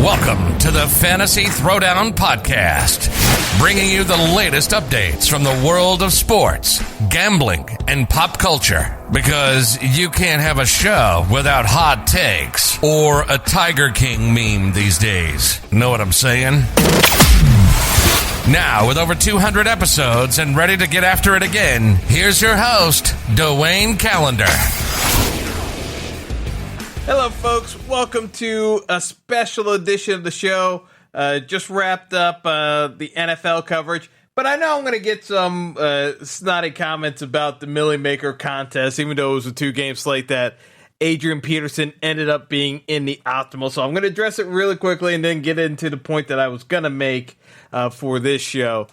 Welcome to the Fantasy Throwdown Podcast, bringing you the latest updates from the world of sports, gambling, and pop culture. Because you can't have a show without hot takes or a Tiger King meme these days. Know what I'm saying? Now, with over 200 episodes and ready to get after it again, here's your host, Dwayne Callender. Hello, folks. Welcome to a special edition of the show. Just wrapped up the NFL coverage, but I know I'm going to get some snotty comments about the Millie Maker contest, even though it was a two-game slate that Adrian Peterson ended up being in the optimal. So I'm going to address it really quickly and then get into the point that I was going to make for this show.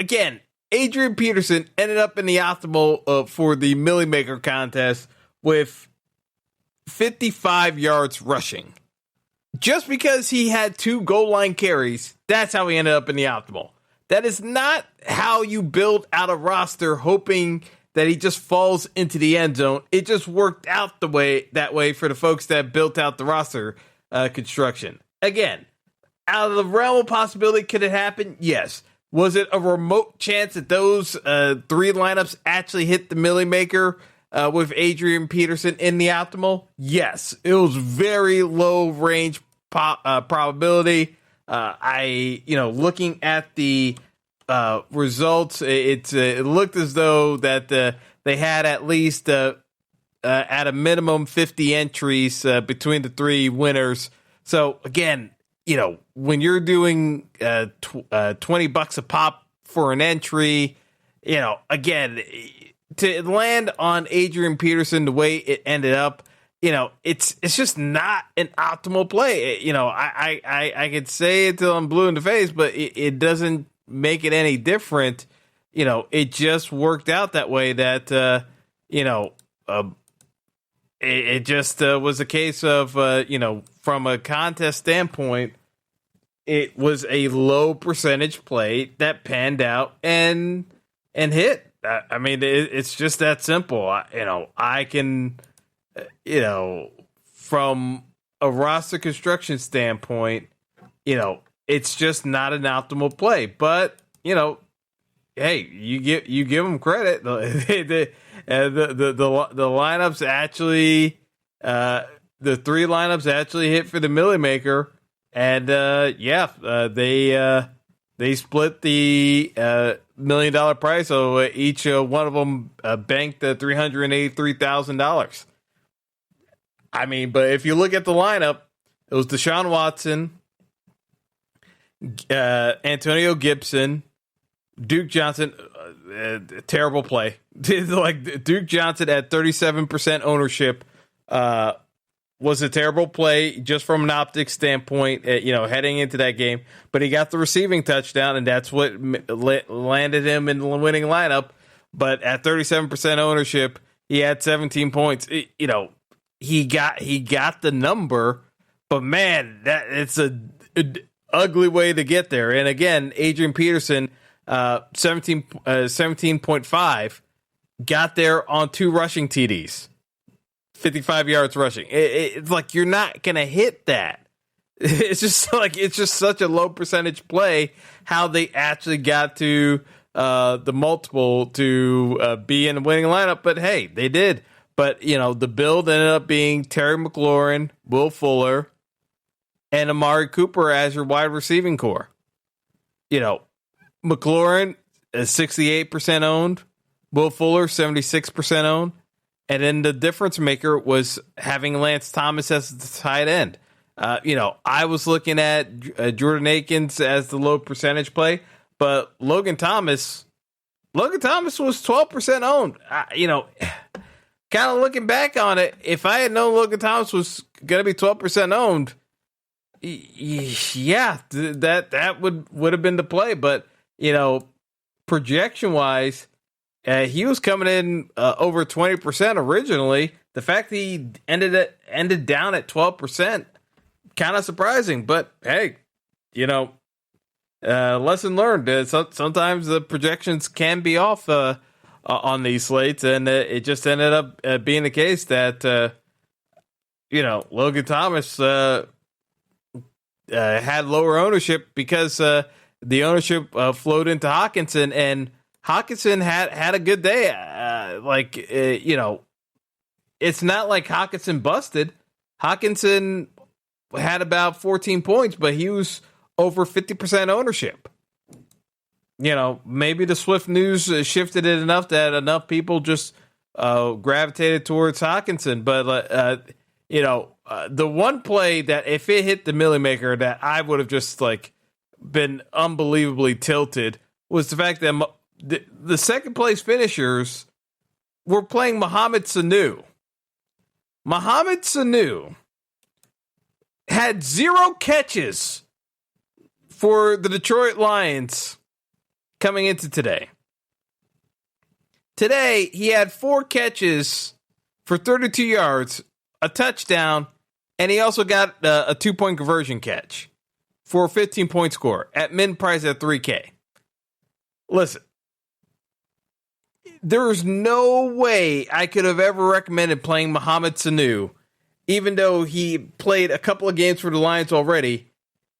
Again, Adrian Peterson ended up in the optimal for the Millie Maker contest with 55 yards rushing. Just because he had 2 goal line carries, that's how he ended up in the optimal. That is not how you build out a roster hoping that he just falls into the end zone. It just worked out that way for the folks that built out the roster construction. Again, out of the realm of possibility, could it happen? Yes. Was it a remote chance that those 3 lineups actually hit the Millie Maker with Adrian Peterson in the optimal? Yes. It was very low range probability. Looking at the results, it looked as though that they had at least at a minimum 50 entries between the 3 winners. So again, when you're doing $20 a pop for an entry, again, to land on Adrian Peterson the way it ended up, it's just not an optimal play. I could say it till I'm blue in the face, but it doesn't make it any different. It just worked out that way that, it just was a case of, from a contest standpoint, it was a low percentage play that panned out and hit. I mean, it's just that simple. I can, from a roster construction standpoint, it's just not an optimal play. But hey, you give them credit. The lineups actually, the 3 lineups actually hit for the Millie Maker, and they split the $1 million prize, so each one of them banked $383,000. I mean, but if you look at the lineup, it was Deshaun Watson, Antonio Gibson, Duke Johnson. Terrible play. Like Duke Johnson at 37% ownership was a terrible play just from an optics standpoint, heading into that game. But he got the receiving touchdown, and that's what landed him in the winning lineup. But at 37% ownership, he had 17 points. He got the number, but man, it's an ugly way to get there. And again, Adrian Peterson, 17.5, got there on 2 rushing TDs. 55 yards rushing. It's like you're not going to hit that. It's just such a low percentage play how they actually got to the multiple to be in the winning lineup. But hey, they did. But, the build ended up being Terry McLaurin, Will Fuller, and Amari Cooper as your wide receiving core. McLaurin is 68% owned. Will Fuller, 76% owned. And then the difference maker was having Lance Thomas as the tight end. I was looking at Jordan Akins as the low percentage play, but Logan Thomas was 12% owned. Kind of looking back on it, if I had known Logan Thomas was going to be 12% owned, yeah, that would have been the play. But, projection-wise, he was coming in over 20% originally. The fact that he ended down at 12%, kind of surprising. But hey, lesson learned. Sometimes the projections can be off on these slates, and it just ended up being the case that Logan Thomas had lower ownership because the ownership flowed into Hawkinson, and Hawkinson had a good day. It's not like Hawkinson busted. Hawkinson had about 14 points, but he was over 50% ownership. Maybe the Swift news shifted it enough that enough people just gravitated towards Hawkinson. But, the one play that if it hit the Millie Maker that I would have just been unbelievably tilted was the fact that the second place finishers were playing Mohamed Sanu. Mohamed Sanu had 0 catches for the Detroit Lions coming into today. Today, he had 4 catches for 32 yards, a touchdown, and he also got a 2-point conversion catch for a 15-point score at min price at $3K. Listen, there's no way I could have ever recommended playing Mohamed Sanu, even though he played a couple of games for the Lions already,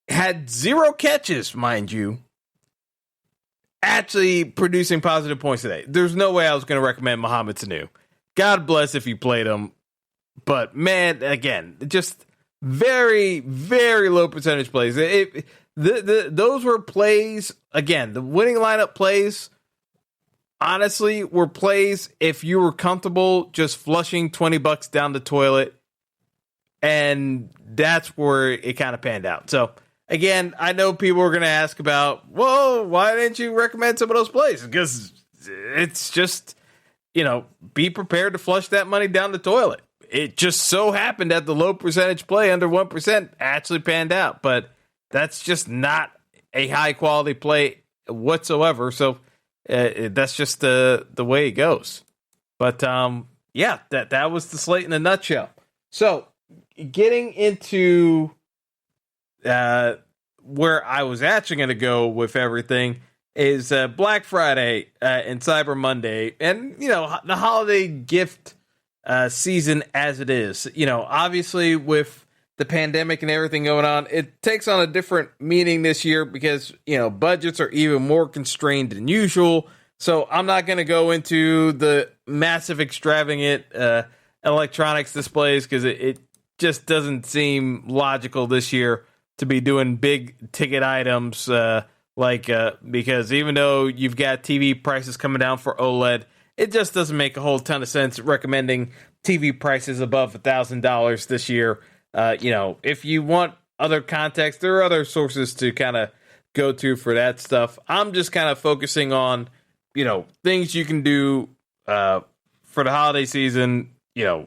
had 0 catches, mind you, actually producing positive points today. There's no way I was going to recommend Mohamed Sanu. God bless if you played him. But, man, again, just very, very low percentage plays. Those were plays, again, the winning lineup plays, honestly, were plays if you were comfortable just flushing $20 down the toilet, and that's where it kind of panned out. So, again, I know people are going to ask about, whoa, why didn't you recommend some of those plays? Because it's just, be prepared to flush that money down the toilet. It just so happened that the low percentage play under 1% actually panned out, but that's just not a high quality play whatsoever. So that's just the way it goes. But that was the slate in a nutshell. So getting into where I was actually going to go with everything is Black Friday and Cyber Monday, and the holiday gift season as it is. Obviously with the pandemic and everything going on, it takes on a different meaning this year because budgets are even more constrained than usual. So I'm not going to go into the massive extravagant electronics displays because it just doesn't seem logical this year to be doing big ticket items because even though you've got TV prices coming down for OLED, it just doesn't make a whole ton of sense recommending TV prices above $1,000 this year. If you want other context, there are other sources to kind of go to for that stuff. I'm just kind of focusing on, things you can do for the holiday season,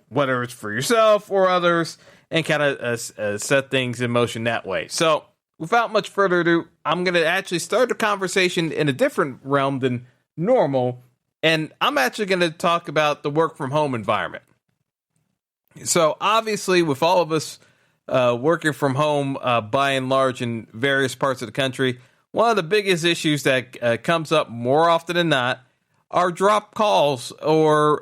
whether it's for yourself or others, and kind of set things in motion that way. So without much further ado, I'm going to actually start the conversation in a different realm than normal. And I'm actually going to talk about the work from home environment. So obviously with all of us working from home by and large in various parts of the country, one of the biggest issues that comes up more often than not are dropped calls or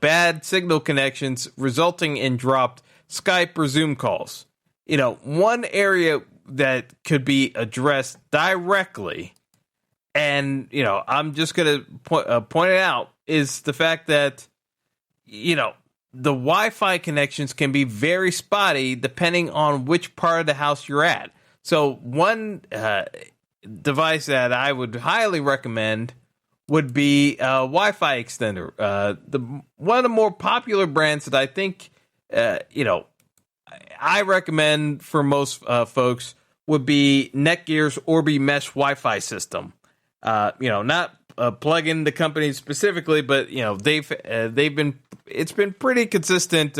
bad signal connections resulting in dropped Skype or Zoom calls. One area that could be addressed directly, and I'm just going to point it out, is the fact that the Wi-Fi connections can be very spotty depending on which part of the house you're at. So one device that I would highly recommend would be a Wi-Fi extender. One of the more popular brands that I think I recommend for most folks would be Netgear's Orbi Mesh Wi-Fi system. Not plugging the company specifically, but it's been pretty consistent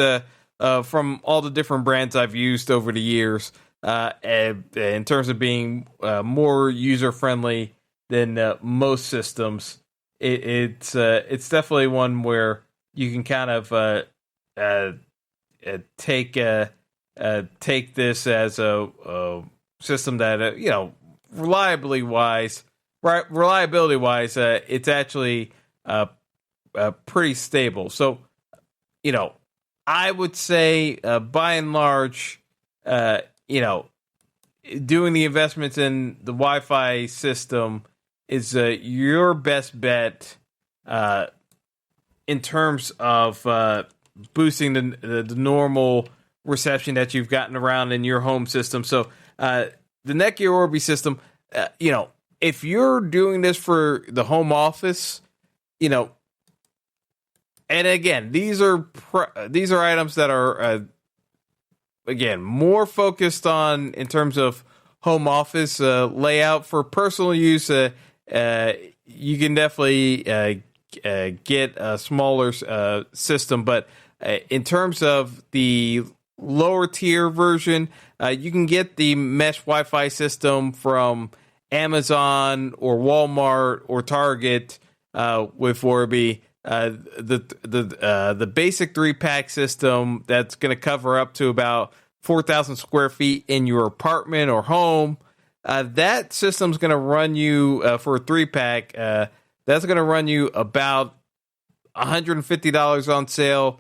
from all the different brands I've used over the years in terms of being more user friendly than most systems. It's definitely one where you can kind of take this as a system that reliability wise, it's actually pretty stable. So I would say by and large, doing the investments in the Wi-Fi system is your best bet in terms of boosting the normal reception that you've gotten around in your home system. So the Netgear Orbi system, if you're doing this for the home office, and again, these are items that are again more focused on in terms of home office layout. For personal use, you can definitely get a smaller system, but in terms of the lower tier version, you can get the mesh Wi-Fi system from Amazon or Walmart or Target with Orbi. The basic 3-pack system that's going to cover up to about 4,000 square feet in your apartment or home. That system's going to run you for a 3-pack. That's going to run you about $150 on sale.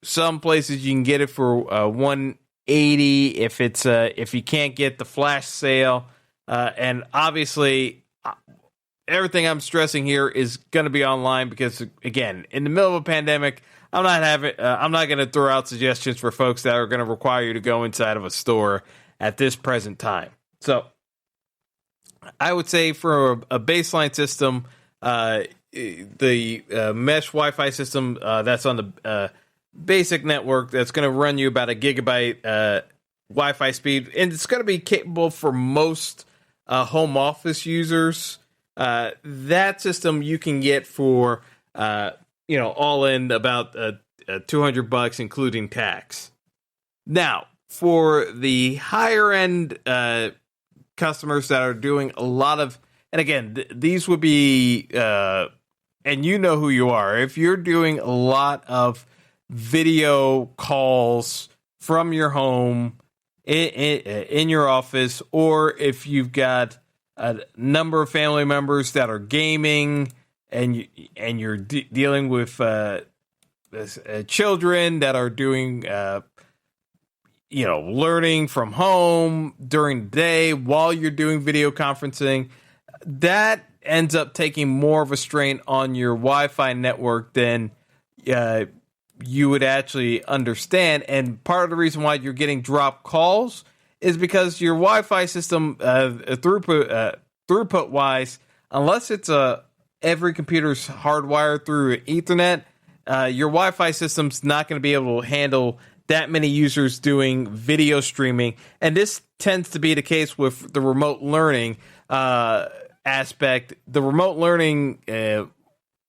Some places you can get it for $180 if you can't get the flash sale. And obviously, everything I'm stressing here is going to be online because, again, in the middle of a pandemic, I'm not going to throw out suggestions for folks that are going to require you to go inside of a store at this present time. So, I would say for a baseline system, the mesh Wi-Fi system that's on the basic network, that's going to run you about a gigabyte Wi-Fi speed, and it's going to be capable for most home office users. That system you can get for all in about $200 including tax. Now, for the higher end customers that are doing a lot of, and again, these would be, and you know who you are, if you're doing a lot of video calls from your home in your office, or if you've got a number of family members that are gaming and you're dealing with children that are doing learning from home during the day while you're doing video conferencing, that ends up taking more of a strain on your Wi-Fi network than you would actually understand. And part of the reason why you're getting dropped calls is because your Wi-Fi system, throughput wise, unless it's every computer's hardwired through Ethernet, your Wi-Fi system's not going to be able to handle that many users doing video streaming. And this tends to be the case with the remote learning aspect. The remote learning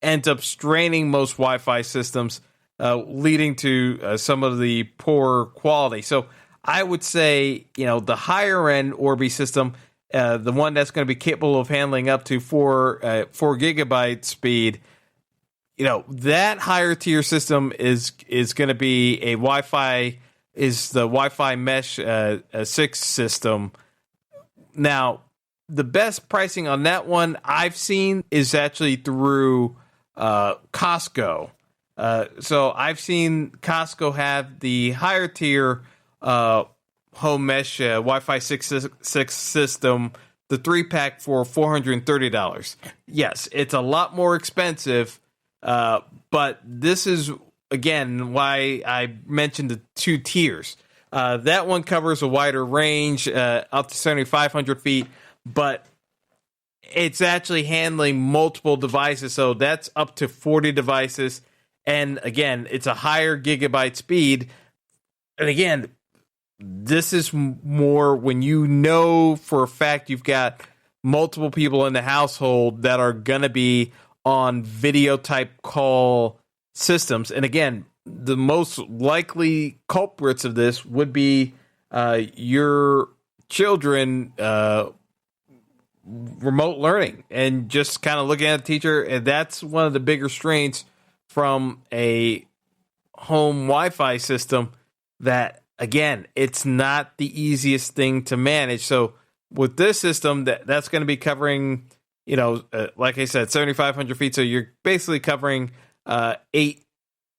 ends up straining most Wi-Fi systems, leading to some of the poor quality. So I would say, the higher end Orbi system, the one that's going to be capable of handling up to 4 gigabyte speed, that higher tier system is going to be the Wi-Fi Mesh 6 system. Now, the best pricing on that one I've seen is actually through Costco. So I've seen Costco have the higher tier home mesh Wi-Fi 6 system, the 3-pack for $430. Yes, it's a lot more expensive, but this is, again, why I mentioned the 2 tiers. That one covers a wider range, up to 7,500 feet, but it's actually handling multiple devices, so that's up to 40 devices. And again, it's a higher gigabyte speed. And again, this is more when you know for a fact you've got multiple people in the household that are going to be on video type call systems. And again, the most likely culprits of this would be your children remote learning and just kind of looking at a teacher. And that's one of the bigger strains from a home Wi-Fi system, that, again, it's not the easiest thing to manage. So with this system, that's going to be covering, like I said, 7,500 feet. So you're basically covering 8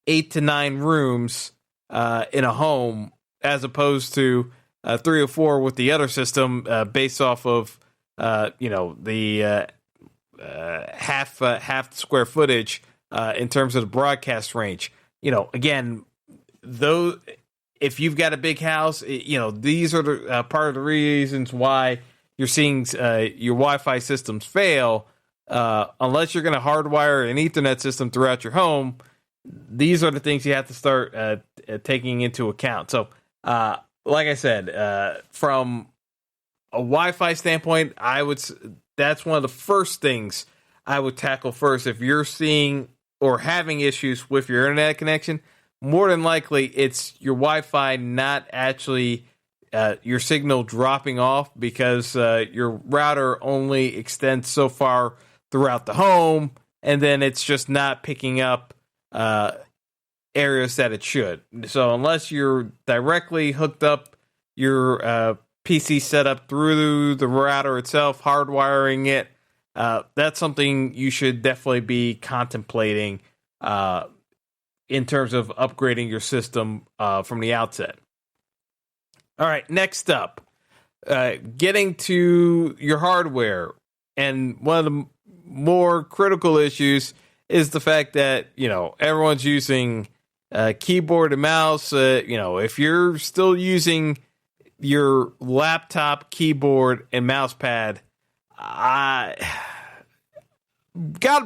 to 9 rooms in a home, as opposed to 3 or 4 with the other system based off of the half the square footage in terms of the broadcast range. Again, though, if you've got a big house, these are the part of the reasons why you're seeing your Wi-Fi systems fail. Unless you're going to hardwire an Ethernet system throughout your home, these are the things you have to start taking into account. So, like I said, from a Wi-Fi standpoint, that's one of the first things I would tackle first. If you're seeing or having issues with your internet connection, more than likely it's your Wi-Fi not actually your signal dropping off, because your router only extends so far throughout the home, and then it's just not picking up areas that it should. So unless you're directly hooked up your PC setup through the router itself, hardwiring it, that's something you should definitely be contemplating in terms of upgrading your system from the outset. All right, next up, getting to your hardware. And one of the more critical issues is the fact that, everyone's using keyboard and mouse. If you're still using your laptop keyboard and mouse pad, God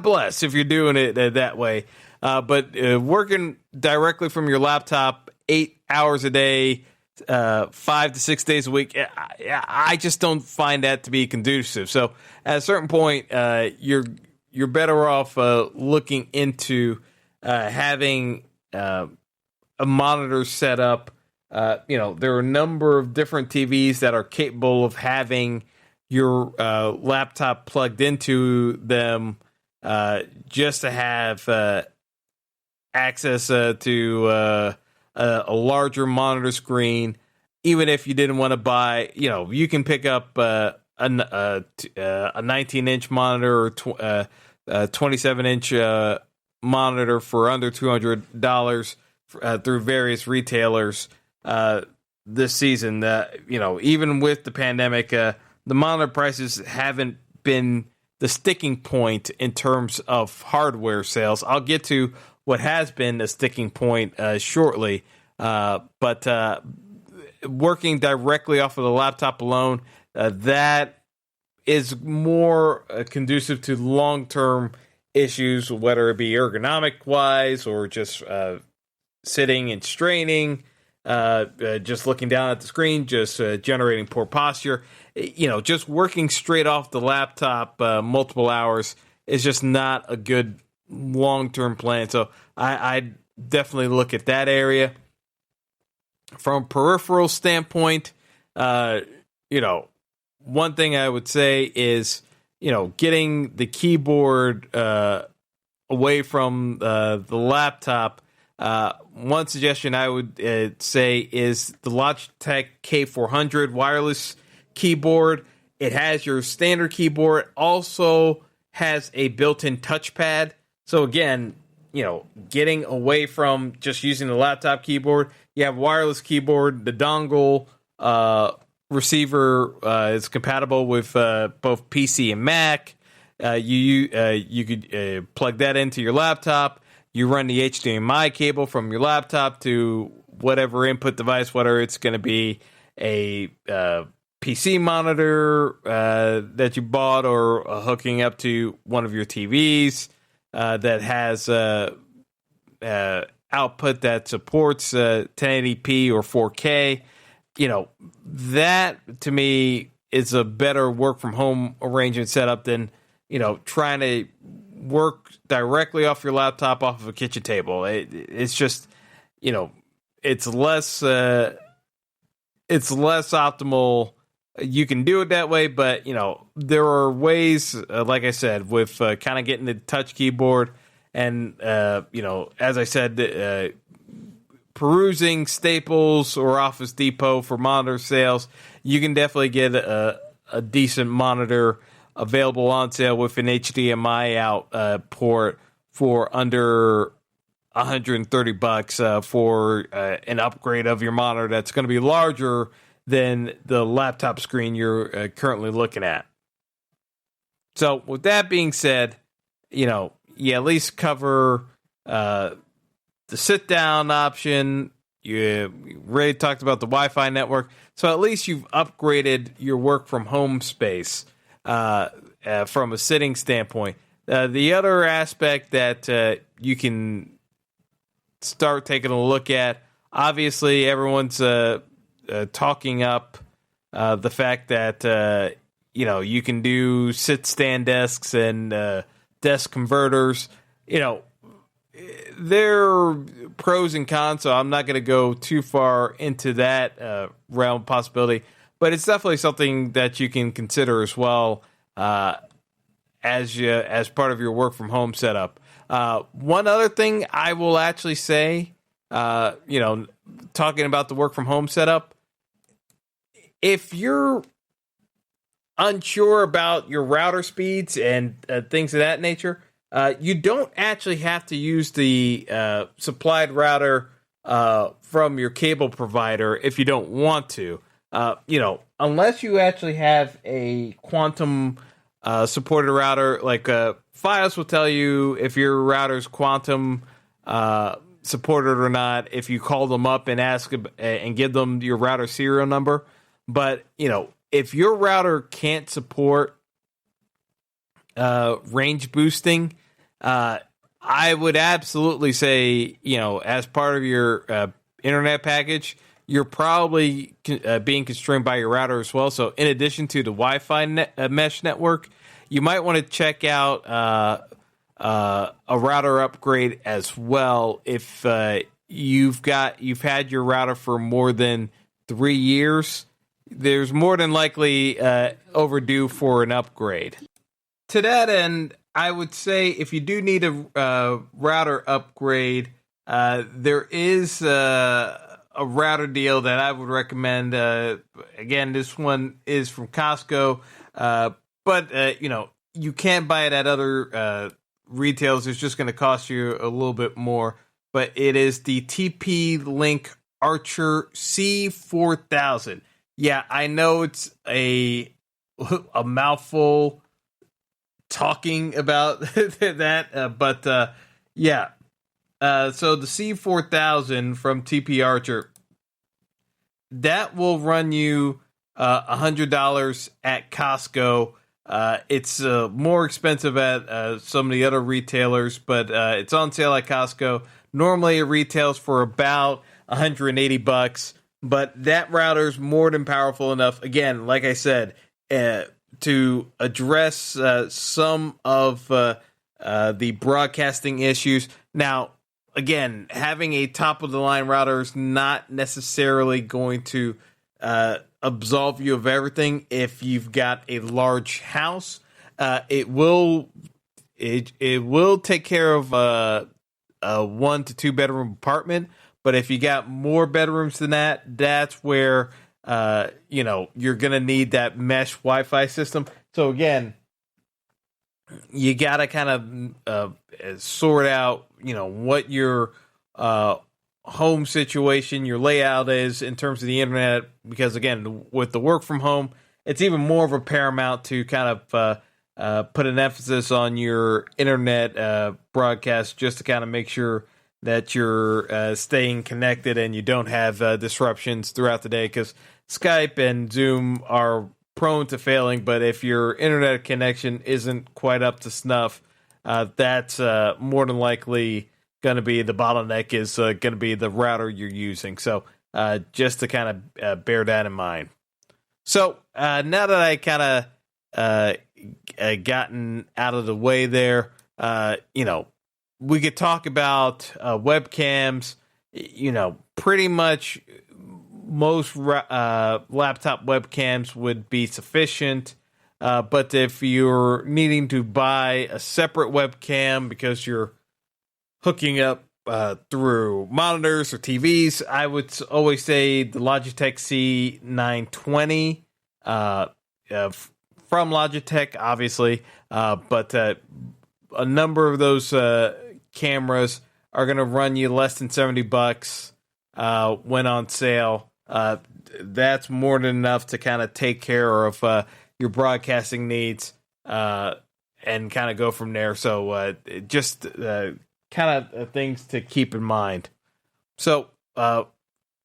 bless if you're doing it that way. But working directly from your laptop 8 hours a day, 5 to 6 days a week, I just don't find that to be conducive. So at a certain point, you're better off looking into having a monitor set up. There are a number of different TVs that are capable of having your laptop plugged into them, just to have access to a larger monitor screen. Even if you didn't want to buy, you can pick up a 19-inch monitor or a 27-inch monitor for under $200 through various retailers this season. Even with the pandemic, the monitor prices haven't been the sticking point in terms of hardware sales. I'll get to what has been a sticking point shortly, but working directly off of the laptop alone, that is more conducive to long-term issues, whether it be ergonomic-wise or just sitting and straining, just looking down at the screen, just generating poor posture. Just working straight off the laptop multiple hours is just not a good long-term plan. So I definitely look at that area. From a peripheral standpoint, one thing I would say is, getting the keyboard away from the laptop. One suggestion I would say is the Logitech K400 wireless keyboard. It has your standard keyboard, also has a built-in touchpad. So again, getting away from just using the laptop keyboard, you have wireless keyboard. The dongle receiver is compatible with both PC and Mac. You could plug that into your laptop. You run the HDMI cable from your laptop to whatever input device, whether it's going to be a PC monitor that you bought, or hooking up to one of your TVs that has output that supports 1080p or 4K. That to me is a better work from home arrangement setup than trying to work directly off your laptop off of a kitchen table. It's just it's less optimal. You can do it that way, but there are ways, like I said, with kind of getting the touch keyboard, and as I said, perusing Staples or Office Depot for monitor sales, you can definitely get a decent monitor available on sale with an HDMI out port for under $130 for an upgrade of your monitor that's going to be larger than the laptop screen you're currently looking at. So with that being said, you at least cover the sit-down option. You already talked about the Wi-Fi network. So at least you've upgraded your work-from-home space from a sitting standpoint. The other aspect that you can start taking a look at, obviously everyone's talking up the fact that you can do sit-stand desks and desk converters. There are pros and cons, so I'm not going to go too far into that realm possibility, but it's definitely something that you can consider as well as part of your work from home setup. One other thing I will actually say, talking about the work from home setup, if you're unsure about your router speeds and things of that nature, you don't actually have to use the supplied router from your cable provider if you don't want to. Unless you actually have a quantum supported router, like Fios will tell you if your router's quantum supported or not if you call them up and ask and give them your router serial number. But if your router can't support range boosting, I would absolutely say, as part of your internet package, you're probably being constrained by your router as well. So in addition to the Wi-Fi mesh network, you might want to check out a router upgrade as well. If you've had your router for more than 3 years, there's more than likely overdue for an upgrade. To that end, I would say if you do need a router upgrade, there is a router deal that I would recommend. Again, this one is from Costco, but you can buy it at other retailers. It's just going to cost you a little bit more. But it is the TP-Link Archer C4000. Yeah, I know it's a mouthful talking about that, but yeah. So the C4000 from TP Archer, that will run you $100 at Costco. It's more expensive at some of the other retailers, but it's on sale at Costco. Normally it retails for about $180, but that router is more than powerful enough. Again, like I said, to address some of the broadcasting issues. Now, again, having a top-of-the-line router is not necessarily going to absolve you of everything. If you've got a large house, it will take care of a 1 to 2 bedroom apartment. But if you got more bedrooms than that, that's where you're going to need that mesh Wi-Fi system. So again, you got to kind of sort out, what your home situation, your layout is in terms of the internet. Because again, with the work from home, it's even more of a paramount to kind of put an emphasis on your internet broadcast, just to kind of make sure that you're staying connected and you don't have disruptions throughout the day, because Skype and Zoom are prone to failing. But if your internet connection isn't quite up to snuff, that's more than likely going to be the bottleneck is going to be the router you're using. So just to kind of bear that in mind. So now that I kind of gotten out of the way there, we could talk about webcams. Pretty much most laptop webcams would be sufficient. But if you're needing to buy a separate webcam because you're hooking up through monitors or TVs, I would always say the Logitech C920 from Logitech, obviously. But a number of those cameras are going to run you less than $70 when on sale. that's more than enough to kind of take care of your broadcasting needs and kind of go from there. So just kind of things to keep in mind. So now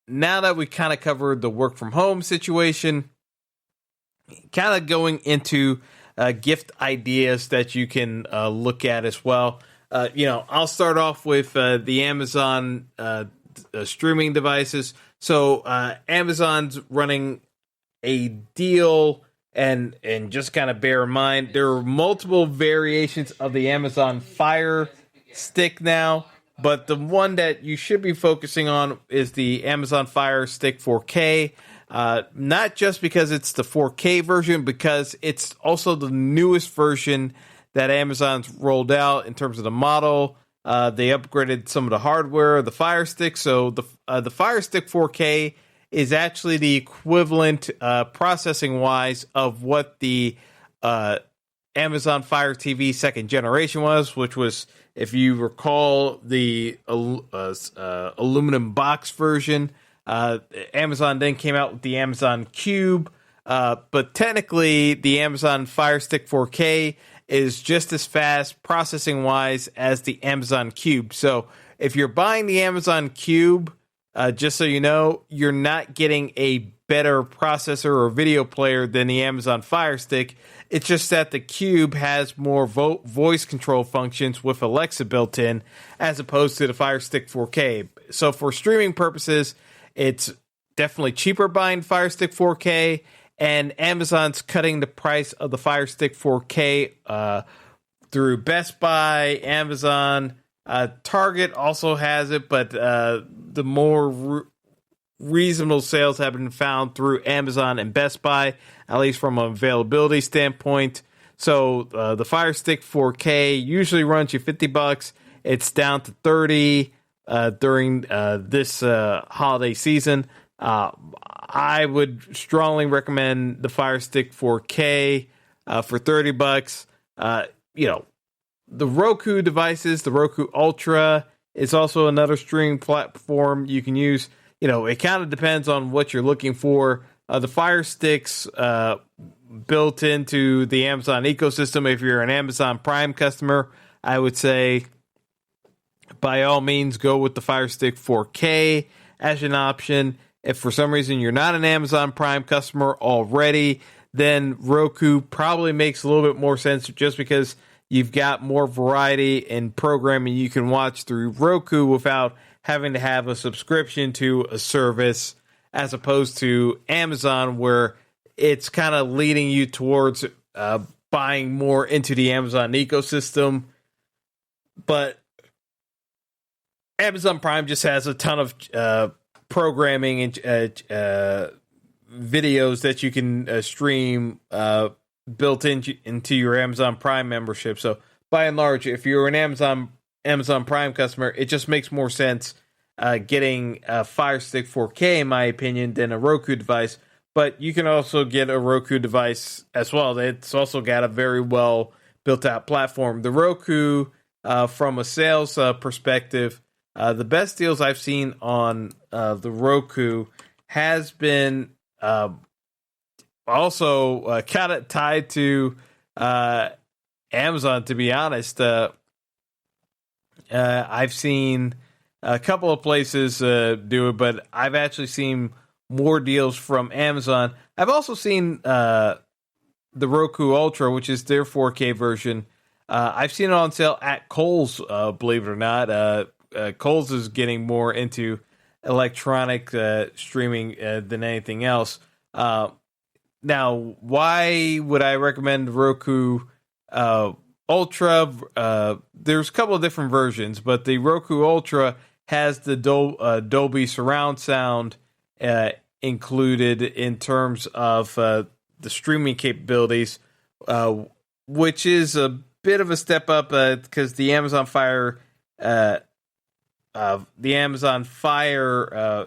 that we kind of covered the work from home situation, kind of going into gift ideas that you can look at as well. I'll start off with the Amazon streaming devices. So Amazon's running a deal, and just kind of bear in mind, there are multiple variations of the Amazon Fire Stick now, but the one that you should be focusing on is the Amazon Fire Stick 4K. Not just because it's the 4K version, because it's also the newest version that Amazon's rolled out in terms of the model. They upgraded some of the hardware of the Fire Stick. So the Fire Stick 4K is actually the equivalent processing-wise of what the Amazon Fire TV second generation was, which was, if you recall, the aluminum box version. Amazon then came out with the Amazon Cube, but technically the Amazon Fire Stick 4K is just as fast processing-wise as the Amazon Cube. So if you're buying the Amazon Cube, just so you know, you're not getting a better processor or video player than the Amazon Fire Stick. It's just that the Cube has more voice control functions with Alexa built in, as opposed to the Fire Stick 4K. So for streaming purposes, it's definitely cheaper buying Fire Stick 4K, and Amazon's cutting the price of the Fire Stick 4K through Best Buy, Amazon. Target also has it, but the more reasonable sales have been found through Amazon and Best Buy, at least from an availability standpoint. So the Fire Stick 4K usually runs you $50. It's down to $30 during this holiday season. I would strongly recommend the Fire Stick 4K for $30. The Roku devices, the Roku Ultra is also another streaming platform you can use. It kind of depends on what you're looking for. The Fire Sticks built into the Amazon ecosystem. If you're an Amazon Prime customer, I would say by all means go with the Fire Stick 4K as an option. If for some reason you're not an Amazon Prime customer already, then Roku probably makes a little bit more sense, just because you've got more variety in programming you can watch through Roku without having to have a subscription to a service, as opposed to Amazon, where it's kind of leading you towards buying more into the Amazon ecosystem. But Amazon Prime just has a ton of programming and videos that you can stream built into your Amazon Prime membership. So by and large, if you're an Amazon Prime customer, it just makes more sense getting a Fire Stick 4K, in my opinion, than a Roku device. But you can also get a Roku device as well. It's also got a very well built out platform. The Roku, from a sales perspective, the best deals I've seen on the Roku has been also kind of tied to Amazon, to be honest. I've seen a couple of places do it, but I've actually seen more deals from Amazon. I've also seen the Roku Ultra, which is their 4K version. I've seen it on sale at Kohl's, believe it or not. Kohl's is getting more into electronic streaming than anything else. Now, why would I recommend Roku Ultra? There's a couple of different versions, but the Roku Ultra has the Dolby surround sound included in terms of the streaming capabilities, which is a bit of a step up because the Amazon Fire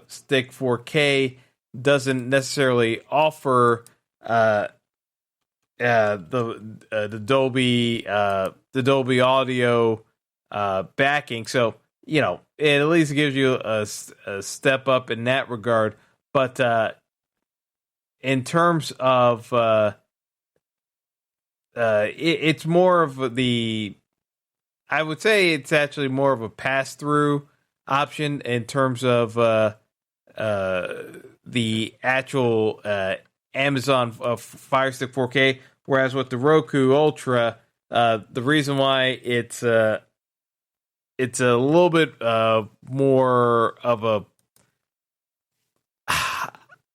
Stick 4K doesn't necessarily offer the Dolby audio backing. So, it at least gives you a step up in that regard. But in terms of it's more of the, I would say it's actually more of a pass-through option in terms of the actual Amazon Fire Stick 4K, whereas with the Roku Ultra, the reason why it's a little bit more of a,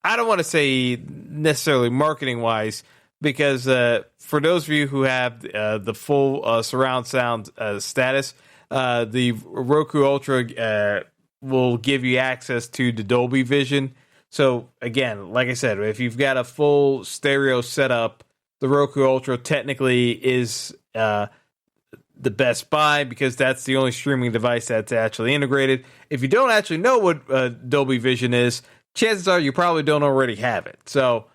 I don't want to say necessarily marketing wise, because for those of you who have the full surround sound status, the Roku Ultra will give you access to the Dolby Vision. So again, like I said, if you've got a full stereo setup, the Roku Ultra technically is the best buy, because that's the only streaming device that's actually integrated. If you don't actually know what Dolby Vision is, chances are you probably don't already have it. So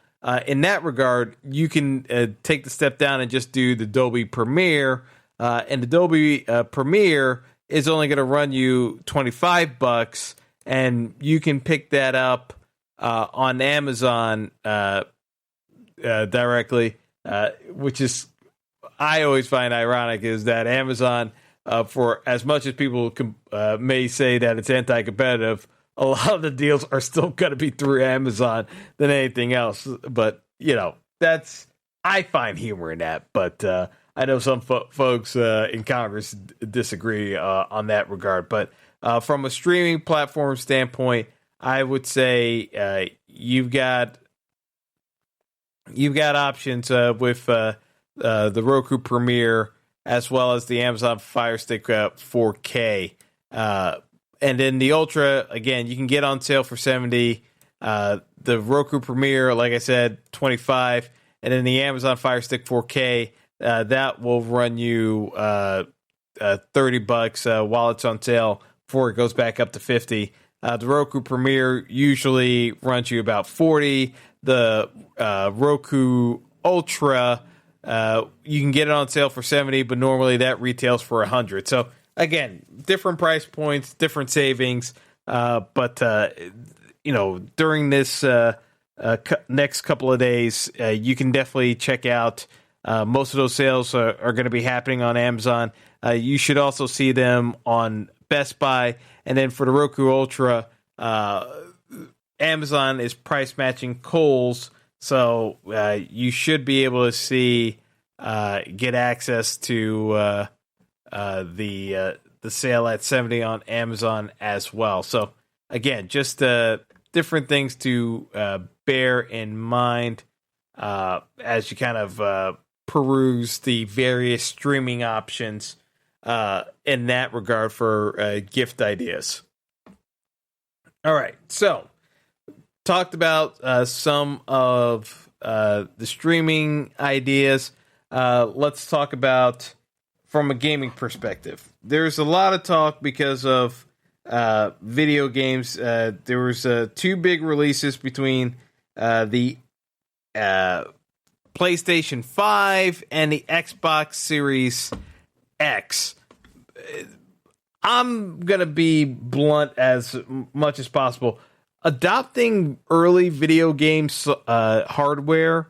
in that regard, you can take the step down and just do the Dolby Premiere, and the Dolby Premiere is only going to run you $25, and you can pick that up on Amazon directly, which is, I always find ironic, is that Amazon, for as much as people may say that it's anti-competitive, a lot of the deals are still going to be through Amazon than anything else. But, that's, I find humor in that. But I know some folks in Congress disagree on that regard. But from a streaming platform standpoint, I would say you've got options with the Roku Premiere, as well as the Amazon Fire Stick 4K. And then the Ultra, again, you can get on sale for $70. The Roku Premiere, like I said, $25. And then the Amazon Fire Stick 4K, that will run you $30 while it's on sale before it goes back up to $50. The Roku Premiere usually runs you about $40. The Roku Ultra, you can get it on sale for $70, but normally that retails for $100. So again, different price points, different savings. But during this next couple of days, you can definitely check out. Most of those sales are going to be happening on Amazon. You should also see them on Best Buy. And then for the Roku Ultra, Amazon is price matching Kohl's, so you should be able to get access to the sale at $70 on Amazon as well. So again, just different things to bear in mind as you kind of peruse the various streaming options in that regard for gift ideas. All right, so talked about some of the streaming ideas. Let's talk about from a gaming perspective. There's a lot of talk because of video games. There was 2 big releases between the PlayStation 5 and the Xbox Series X. I'm going to be blunt as much as possible. Adopting early video games hardware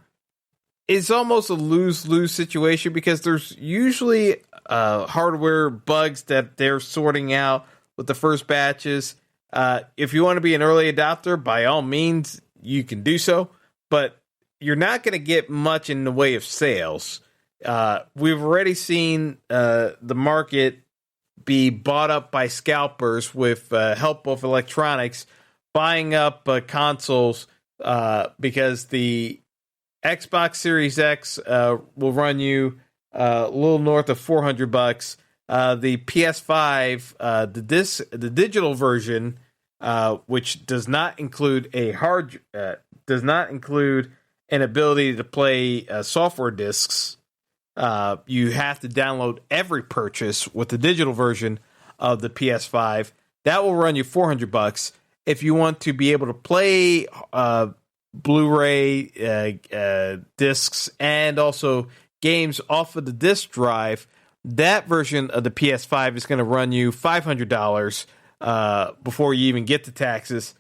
is almost a lose-lose situation, because there's usually hardware bugs that they're sorting out with the first batches. If you want to be an early adopter, by all means, you can do so, but you're not going to get much in the way of sales. We've already seen the market be bought up by scalpers with help of electronics, buying up consoles because the Xbox Series X will run you a little north of $400. The PS5, the digital version, which does not include does not include an ability to play software discs. You have to download every purchase with the digital version of the PS5. That will run you $400. If you want to be able to play Blu-ray discs and also games off of the disc drive, that version of the PS5 is going to run you $500 before you even get to taxes.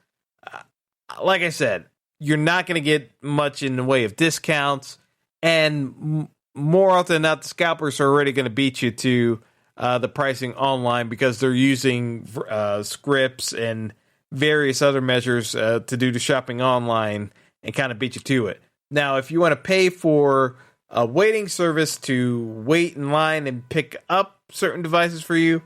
Like I said, you're not going to get much in the way of discounts. And more often than not, the scalpers are already going to beat you to the pricing online because they're using scripts and various other measures to do the shopping online and kind of beat you to it. Now, if you want to pay for a waiting service to wait in line and pick up certain devices for you,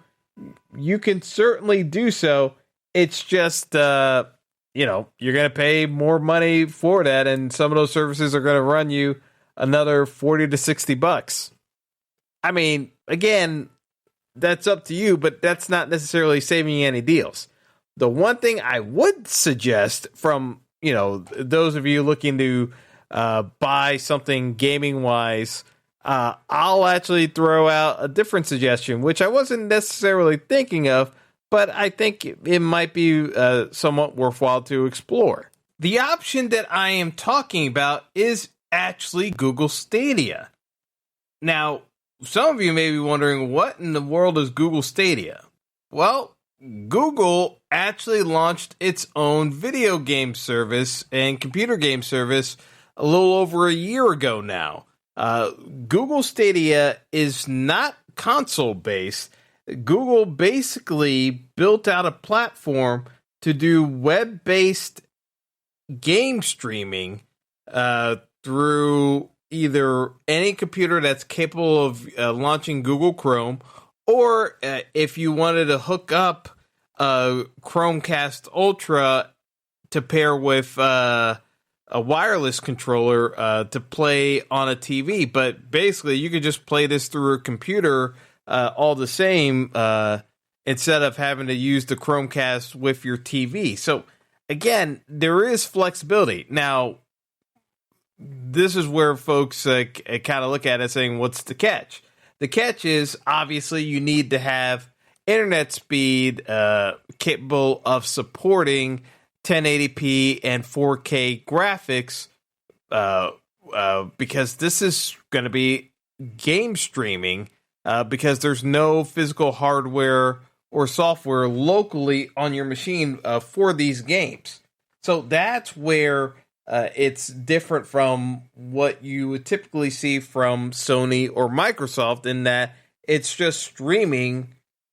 you can certainly do so. It's just, you're going to pay more money for that, and some of those services are going to run you another $40 to $60. I mean, again, that's up to you, but that's not necessarily saving you any deals. The one thing I would suggest from, those of you looking to buy something gaming-wise, I'll actually throw out a different suggestion, which I wasn't necessarily thinking of, but I think it might be somewhat worthwhile to explore. The option that I am talking about is actually Google Stadia. Now, some of you may be wondering, what in the world is Google Stadia? Well, Google actually launched its own video game service and computer game service a little over a year ago now. Google Stadia is not console-based. Google basically built out a platform to do web-based game streaming through either any computer that's capable of launching Google Chrome, or if you wanted to hook up a Chromecast Ultra to pair with a wireless controller to play on a TV. But basically, you could just play this through a computer all the same instead of having to use the Chromecast with your TV. So, again, there is flexibility. Now, this is where folks kind of look at it saying, what's the catch? The catch is, obviously, you need to have internet speed capable of supporting 1080p and 4K graphics because this is going to be game streaming because there's no physical hardware or software locally on your machine for these games. So that's where it's different from what you would typically see from Sony or Microsoft, in that it's just streaming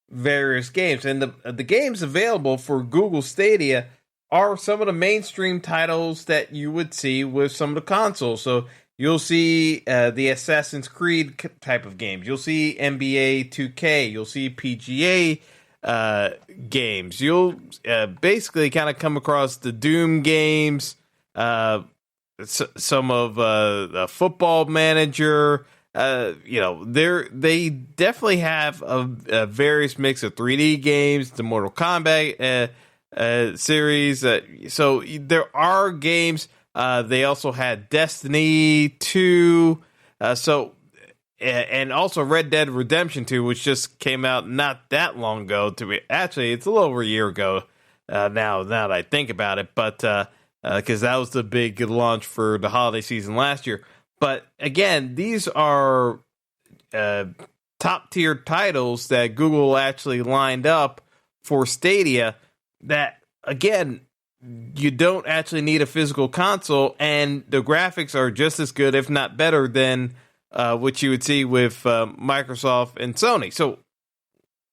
various games. And the games available for Google Stadia are some of the mainstream titles that you would see with some of the consoles. So you'll see the Assassin's Creed type of games. You'll see NBA 2K. You'll see PGA games. You'll basically kind of come across the Doom games, some of the Football Manager. They definitely have a various mix of 3D games, the Mortal Kombat series. So there are games. They also had Destiny 2. And also Red Dead Redemption 2, which just came out not that long ago. Actually, it's a little over a year ago now that I think about it. But because that was the big launch for the holiday season last year. But again, these are top tier titles that Google actually lined up for Stadia that, again, you don't actually need a physical console, and the graphics are just as good, if not better, than what you would see with Microsoft and Sony. So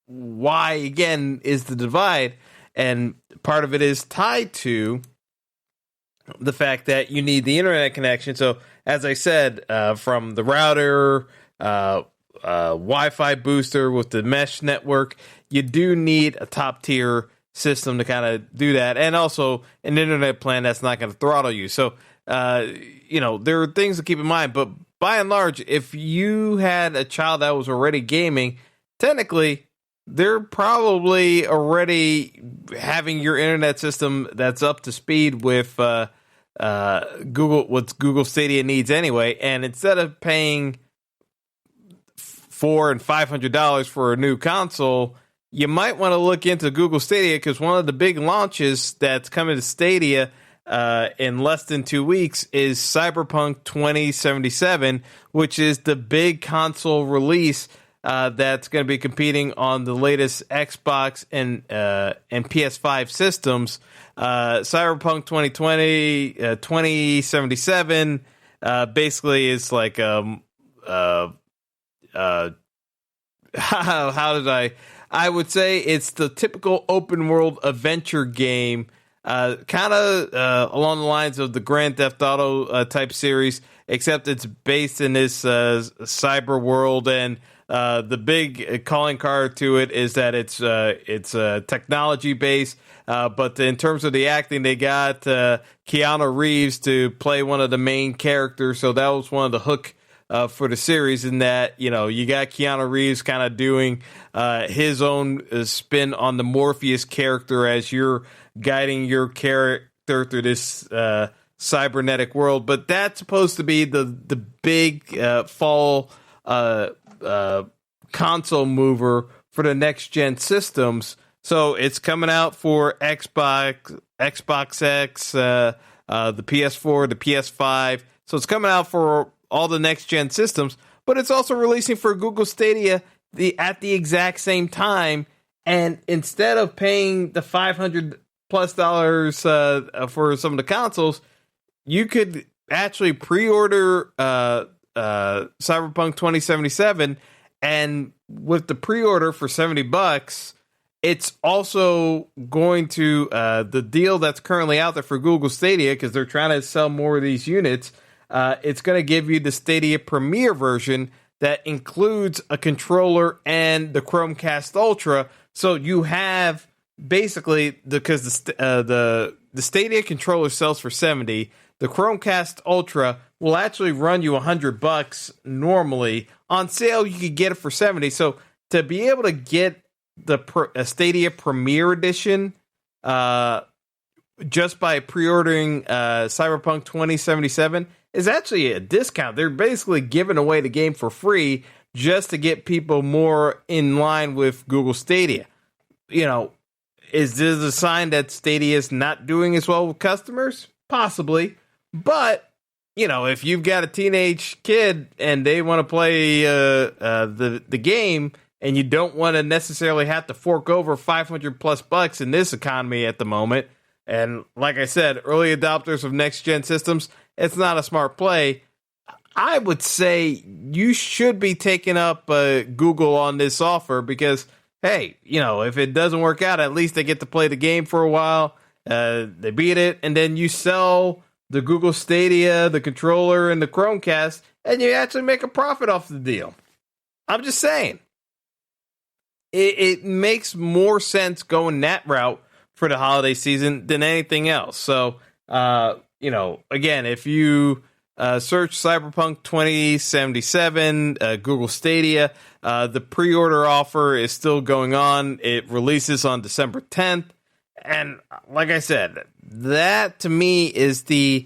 why, again, is the divide? And part of it is tied to the fact that you need the internet connection. So, as I said, from the router, Wi-Fi booster with the mesh network, you do need a top-tier system to kind of do that, and also an internet plan that's not going to throttle you. So, there are things to keep in mind, but by and large, if you had a child that was already gaming, technically, they're probably already having your internet system that's up to speed with what Google Stadia needs anyway. And instead of paying $400 and $500 for a new console, you might want to look into Google Stadia, because one of the big launches that's coming to Stadia in less than 2 weeks is Cyberpunk 2077, which is the big console release that's going to be competing on the latest Xbox and PS5 systems. Cyberpunk 2077 basically is like I would say it's the typical open world adventure game, kind of along the lines of the Grand Theft Auto type series, except it's based in this cyber world, and the big calling card to it is that it's technology based. But in terms of the acting, they got Keanu Reeves to play one of the main characters, so that was one of the hook for the series, in that, you got Keanu Reeves kind of doing his own spin on the Morpheus character as you're guiding your character through this cybernetic world. But that's supposed to be the big fall console mover for the next gen systems. So it's coming out for Xbox X, the PS4, the PS5. So it's coming out for all the next gen systems, but it's also releasing for Google Stadia at the exact same time. And instead of paying the $500+ for some of the consoles, you could actually pre-order Cyberpunk 2077, and with the pre-order for $70, it's also going to the deal that's currently out there for Google Stadia, because they're trying to sell more of these units. It's going to give you the Stadia Premier version that includes a controller and the Chromecast Ultra. So you have basically, because the Stadia controller sells for $70, the Chromecast Ultra will actually run you $100 normally. On sale, you could get it for $70. So to be able to get the Stadia Premier Edition just by pre-ordering Cyberpunk 2077 is actually a discount. They're basically giving away the game for free just to get people more in line with Google Stadia. Is this a sign that Stadia is not doing as well with customers? Possibly. But, if you've got a teenage kid and they want to play the game, and you don't want to necessarily have to fork over $500+ in this economy at the moment, and like I said, early adopters of next-gen systems, it's not a smart play. I would say you should be taking up Google on this offer, because, hey, if it doesn't work out, at least they get to play the game for a while. They beat it, and then you sell the Google Stadia, the controller, and the Chromecast, and you actually make a profit off the deal. I'm just saying. It makes more sense going that route for the holiday season than anything else. So, again, if you search Cyberpunk 2077, Google Stadia, the pre-order offer is still going on. It releases on December 10th. And like I said, that to me is the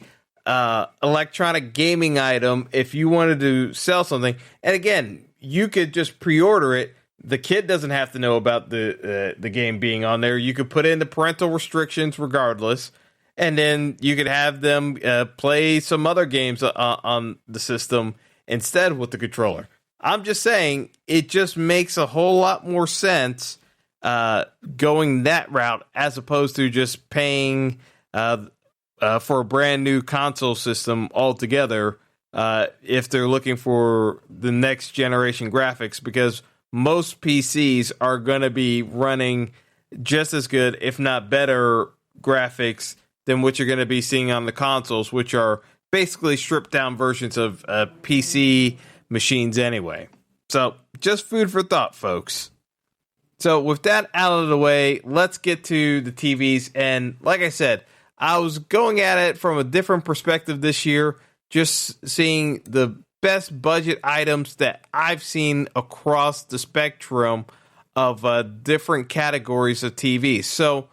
electronic gaming item if you wanted to sell something. And again, you could just pre-order it. The kid doesn't have to know about the game being on there. You could put in the parental restrictions regardless, and then you could have them play some other games on the system instead with the controller. I'm just saying, it just makes a whole lot more sense going that route as opposed to just paying for a brand new console system altogether if they're looking for the next generation graphics, because most PCs are going to be running just as good, if not better, graphics than what you're going to be seeing on the consoles, which are basically stripped down versions of PC machines anyway. So just food for thought, folks. So with that out of the way, let's get to the TVs. And like I said, I was going at it from a different perspective this year, just seeing the best budget items that I've seen across the spectrum of different categories of TVs. So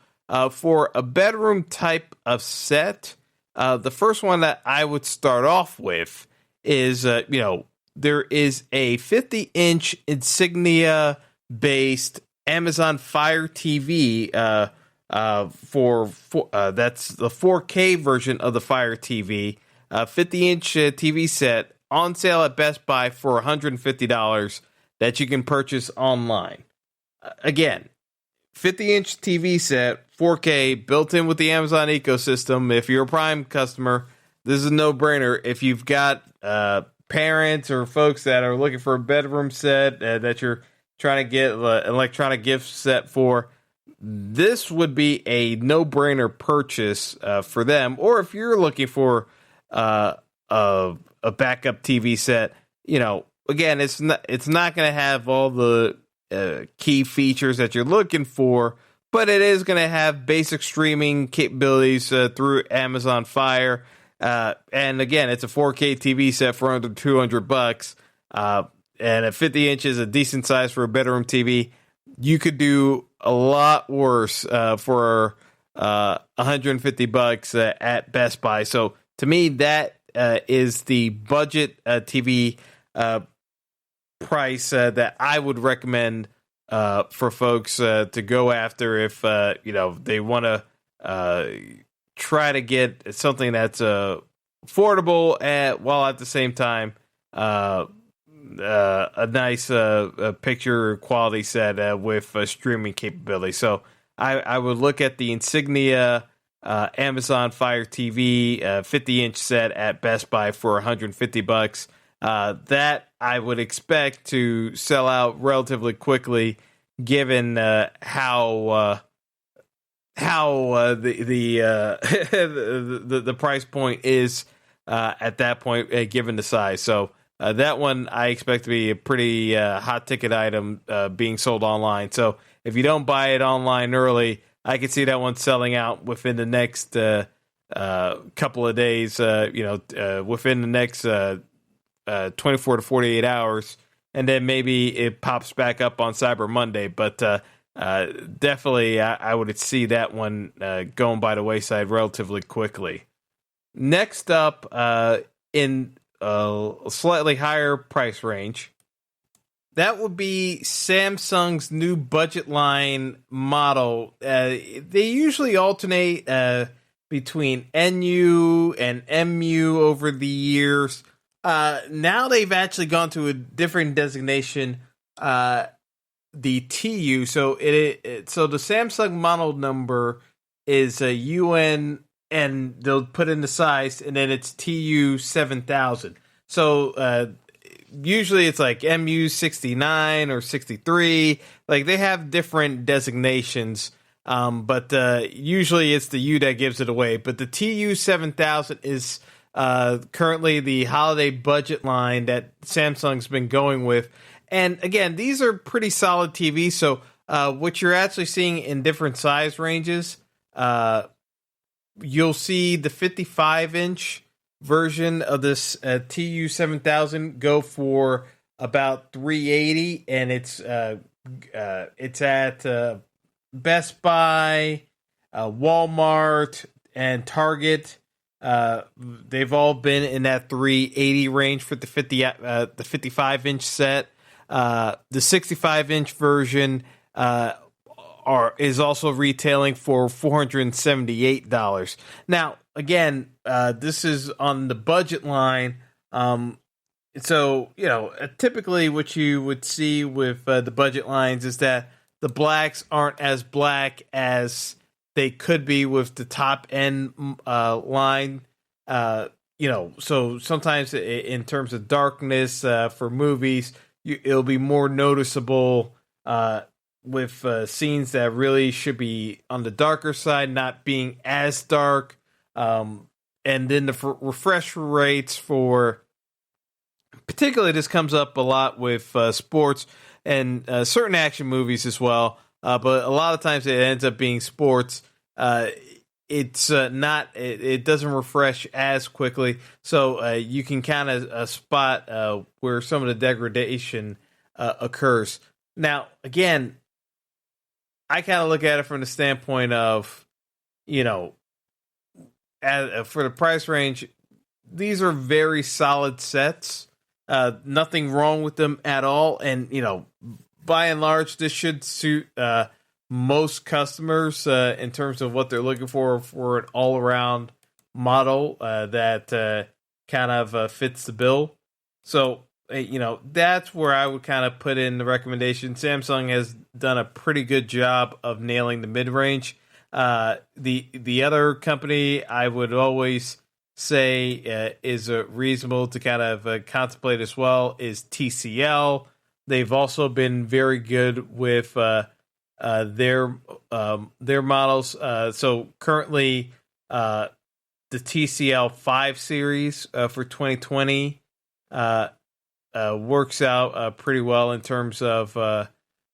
for a bedroom type of set, the first one that I would start off with is, there is a 50-inch Insignia-based Amazon Fire TV for that's the 4K version of the Fire TV, 50-inch TV set on sale at Best Buy for $150. that you can purchase online. Again, 50-inch TV set, 4K, built in with the Amazon ecosystem. If you're a Prime customer, this is a no-brainer. If you've got parents or folks that are looking for a bedroom set that you're trying to get an electronic gift set for, this would be a no-brainer purchase for them. Or if you're looking for a backup TV set, again, it's not going to have all the key features that you're looking for, but it is going to have basic streaming capabilities through Amazon Fire. And again, it's a 4K TV set for under $200. And at 50 inches, a decent size for a bedroom TV. You could do a lot worse for $150 at Best Buy. So to me, that is the budget TV price that I would recommend for folks to go after if they want to try to get something that's affordable while at the same time a nice picture quality set with streaming capability. So I would look at the Insignia Amazon Fire TV 50-inch set at Best Buy for $150. That I would expect to sell out relatively quickly, given how the price point is at that point, given the size. So that one I expect to be a pretty hot ticket item being sold online. So if you don't buy it online early, I can see that one selling out within the next couple of days. Within the next 24 to 48 hours, and then maybe it pops back up on Cyber Monday. But definitely, I would see that one going by the wayside relatively quickly. Next up, in a slightly higher price range, that would be Samsung's new budget line model. They usually alternate between NU and MU over the years. Now they've actually gone to a different designation, the TU. So so the Samsung model number is a UN, and they'll put in the size, and then it's TU 7000. So usually it's like MU 69 or 63. Like they have different designations, but usually it's the U that gives it away. But the TU 7000 is currently the holiday budget line that Samsung's been going with. And again, these are pretty solid TVs. So what you're actually seeing in different size ranges, you'll see the 55-inch version of this TU 7000 go for about $380, and it's at Best Buy, Walmart, and Target. They've all been in that $380 range for the 55-inch set. The 65-inch version is also retailing for $478. Now, again, this is on the budget line. So, typically what you would see with the budget lines is that the blacks aren't as black as they could be with the top end line. So sometimes in terms of darkness for movies, it'll be more noticeable with scenes that really should be on the darker side, not being as dark. And then the refresh rates for, particularly this comes up a lot with sports and certain action movies as well. But a lot of times it ends up being sports. It's not, it doesn't refresh as quickly. So you can kind of spot where some of the degradation occurs. Now, again, I kind of look at it from the standpoint of, for the price range, these are very solid sets. Nothing wrong with them at all. And, by and large, this should suit most customers in terms of what they're looking for an all-around model that kind of fits the bill. So, that's where I would kind of put in the recommendation. Samsung has done a pretty good job of nailing the mid-range. The other company I would always say is reasonable to kind of contemplate as well is TCL. They've also been very good with their models. So currently, the TCL 5 series for 2020 works out pretty well in terms of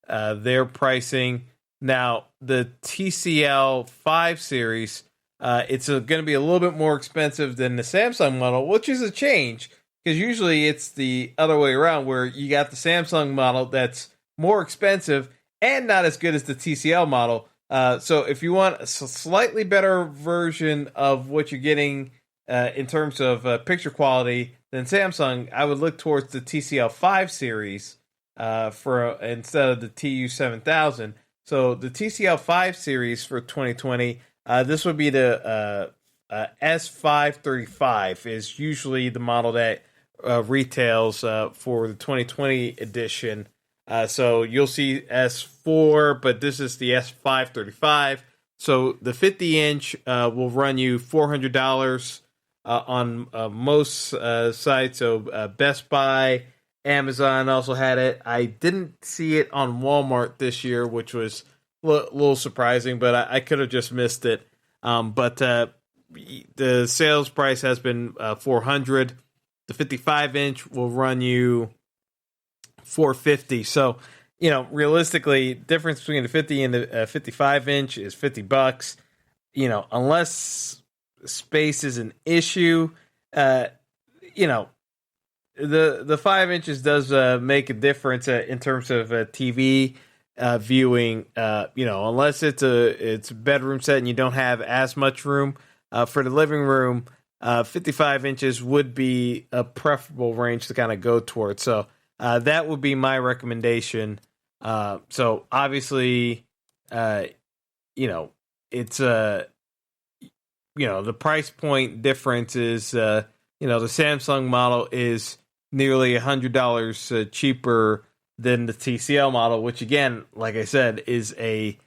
their pricing. Now, the TCL 5 series, it's going to be a little bit more expensive than the Samsung model, which is a change because usually it's the other way around where you got the Samsung model that's more expensive and not as good as the TCL model. So if you want a slightly better version of what you're getting in terms of picture quality than Samsung, I would look towards the TCL 5 series for instead of the TU7000. So the TCL 5 series for 2020, this would be the S535 is usually the model that retails for the 2020 edition. So you'll see S4, but this is the S535. So the 50-inch will run you $400 on most sites. So Best Buy, Amazon also had it. I didn't see it on Walmart this year, which was a little surprising, but I could have just missed it. But the sales price has been $400. The 55-inch will run you $450. So, realistically, difference between the 50 and the 55-inch is $50. Unless space is an issue, the 5 inches does make a difference in terms of TV viewing. Unless it's a bedroom set and you don't have as much room for the living room, 55 inches would be a preferable range to kind of go towards. So that would be my recommendation. So obviously, it's the price point difference is the Samsung model is nearly $100 cheaper than the TCL model, which again, like I said, is a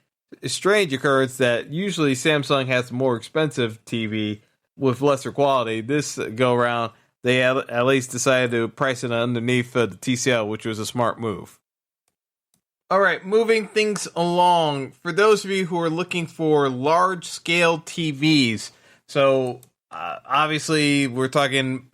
strange occurrence that usually Samsung has more expensive TV with lesser quality. This go around, they at least decided to price it underneath the TCL, which was a smart move. All right, moving things along. For those of you who are looking for large-scale TVs, so obviously we're talking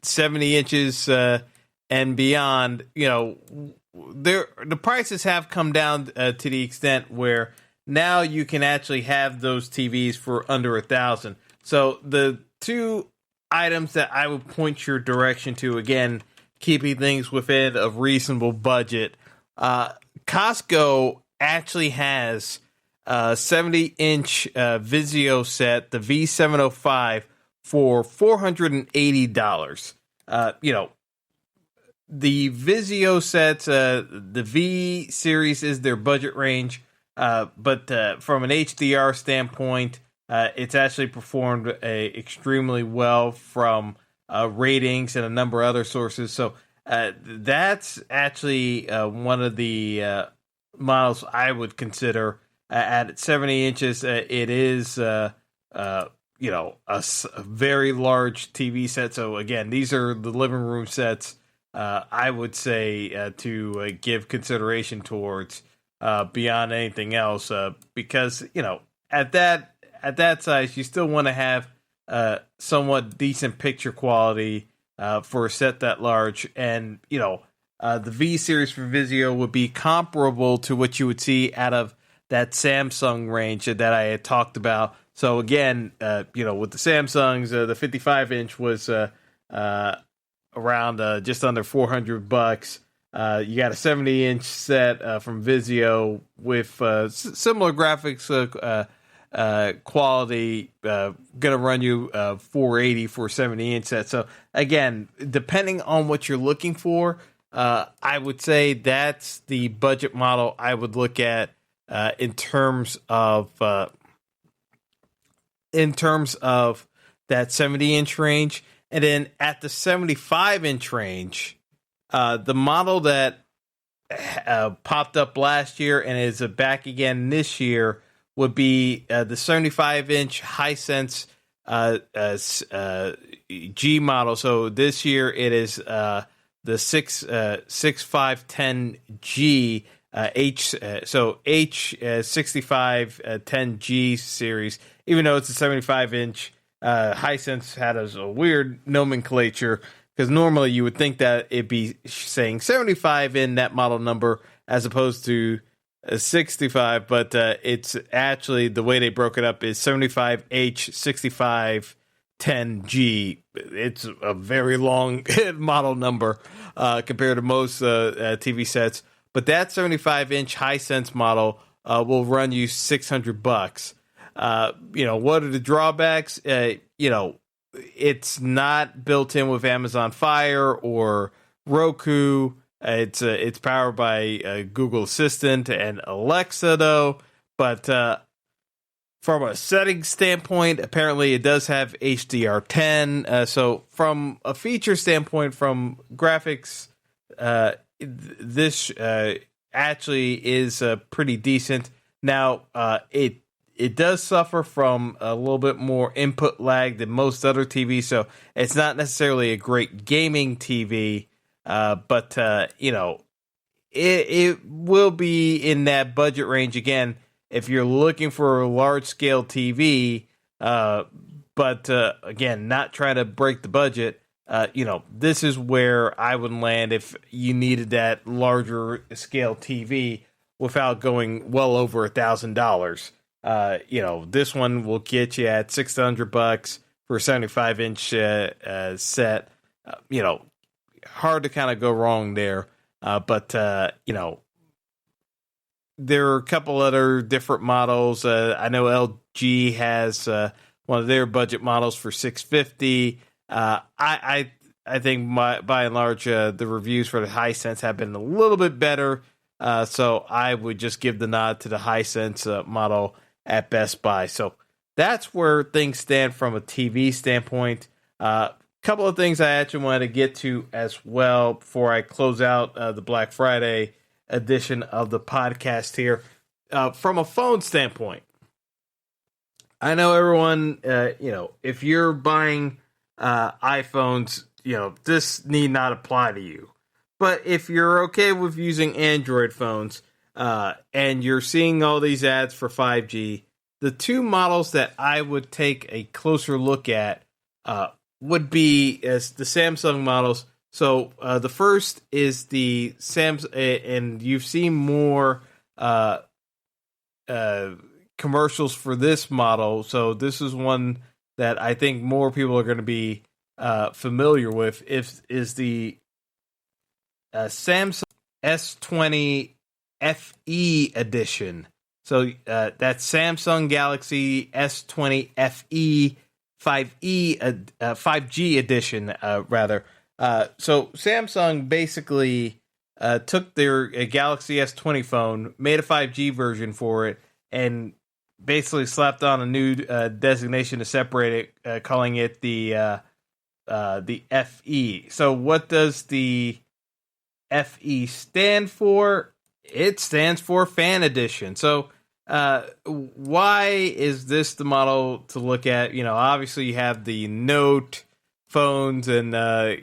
70 inches and beyond. The prices have come down to the extent where now you can actually have those TVs for under $1,000. So the two items that I would point your direction to, again, keeping things within a reasonable budget. Costco actually has a 70-inch Vizio set, the V705, for $480. The Vizio sets, the V series is their budget range, but from an HDR standpoint, it's actually performed extremely well from ratings and a number of other sources. So that's actually one of the models I would consider. At 70 inches, it is a very large TV set. So again, these are the living room sets. I would say to give consideration towards beyond anything else, because at that size, you still want to have somewhat decent picture quality for a set that large, and the V series for Vizio would be comparable to what you would see out of that Samsung range that I had talked about. So again, with the Samsungs, the 55-inch was around just under $400. You got a 70-inch set from Vizio with similar graphics quality, gonna run you $480 for a 70-inch set. So again, depending on what you're looking for, I would say that's the budget model I would look at in terms of that 70-inch range. And then at the 75-inch range, The model that popped up last year and is back again this year would be the 75-inch Hisense G model. So this year it is the 6510G H6510G series. Even though it's a 75-inch, Hisense had a weird nomenclature, because normally you would think that it'd be saying 75 in that model number as opposed to 65, but it's actually, the way they broke it up is 75H6510G. It's a very long model number compared to most TV sets, but that 75-inch Hisense model will run you $600. What are the drawbacks? It's not built in with Amazon Fire or Roku. It's powered by Google Assistant and Alexa, though. But from a settings standpoint, apparently it does have HDR10. So from a feature standpoint, from graphics, this actually is pretty decent. Now, it does suffer from a little bit more input lag than most other TVs, so it's not necessarily a great gaming TV, but it will be in that budget range again if you're looking for a large-scale TV, but again, not trying to break the budget. This is where I would land if you needed that larger-scale TV without going well over $1,000. This one will get you at $600 for a 75-inch set. Hard to kind of go wrong there. But there are a couple other different models. I know LG has one of their budget models for $650. I think by and large the reviews for the Hisense have been a little bit better. So I would just give the nod to the Hisense model at Best Buy. So that's where things stand from a TV standpoint. Couple of things I actually wanted to get to as well before I close out the Black Friday edition of the podcast here. From a phone standpoint, I know everyone, if you're buying iPhones, this need not apply to you. But if you're okay with using Android phones, and you're seeing all these ads for 5G, the two models that I would take a closer look at would be as the Samsung models. So the first is the Samsung, and you've seen more commercials for this model. So this is one that I think more people are going to be familiar with. Is the Samsung S20 FE edition. So that's Samsung Galaxy S20 FE 5G edition, rather. So Samsung basically took their Galaxy S20 phone, made a 5G version for it, and basically slapped on a new designation to separate it, calling it the FE. So what does the FE stand for? It stands for Fan Edition. So why is this the model to look at? Obviously you have the Note phones and a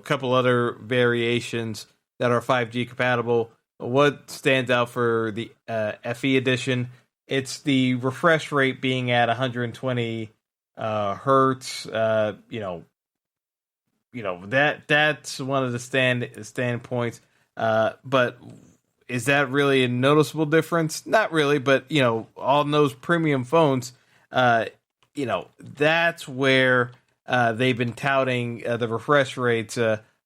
couple other variations that are 5G compatible. What stands out for the FE edition? It's the refresh rate being at 120 hertz. That's one of the stand points. But is that really a noticeable difference? Not really, but on those premium phones, that's where they've been touting the refresh rates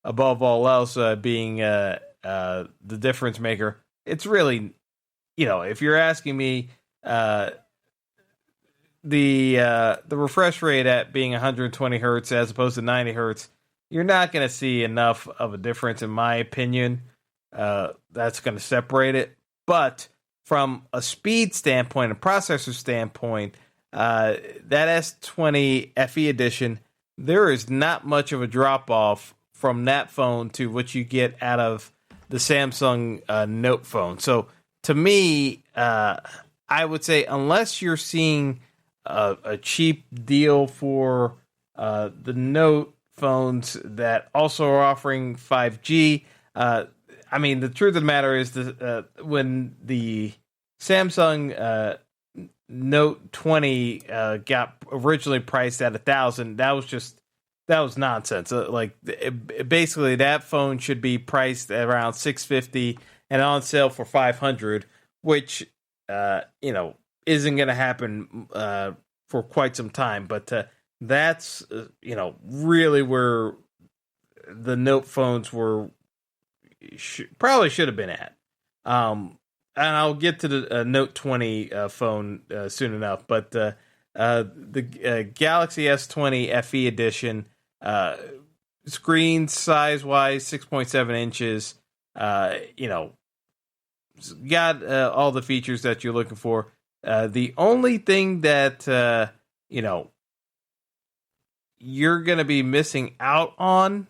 above all else being the difference maker. It's really, if you're asking me, the refresh rate at being 120 hertz as opposed to 90 hertz, you're not going to see enough of a difference, in my opinion. That's going to separate it. But from a speed standpoint, a processor standpoint, that S20 FE edition, there is not much of a drop off from that phone to what you get out of the Samsung Note phone. So to me, I would say unless you're seeing a cheap deal for the Note phones that also are offering 5G, I mean, the truth of the matter is when the Samsung Note 20 got originally priced at $1,000, that was nonsense. Basically, that phone should be priced at around $650 and on sale for $500, which isn't going to happen for quite some time. But that's really where the Note phones were probably should have been at. And I'll get to the Note 20 phone soon enough. But the Galaxy S20 FE edition, screen size wise, 6.7 inches. Got all the features that you're looking for. The only thing that you're going to be missing out on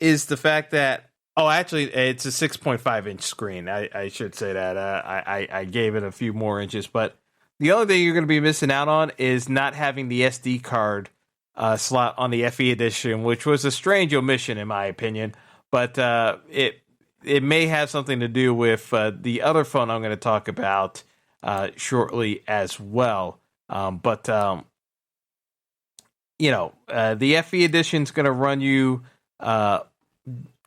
is the fact that actually it's a 6.5 inch screen. I should say that. I gave it a few more inches, but the only thing you're going to be missing out on is not having the SD card slot on the FE edition, which was a strange omission in my opinion. But it may have something to do with the other phone I'm going to talk about shortly as well. The FE edition is going to run you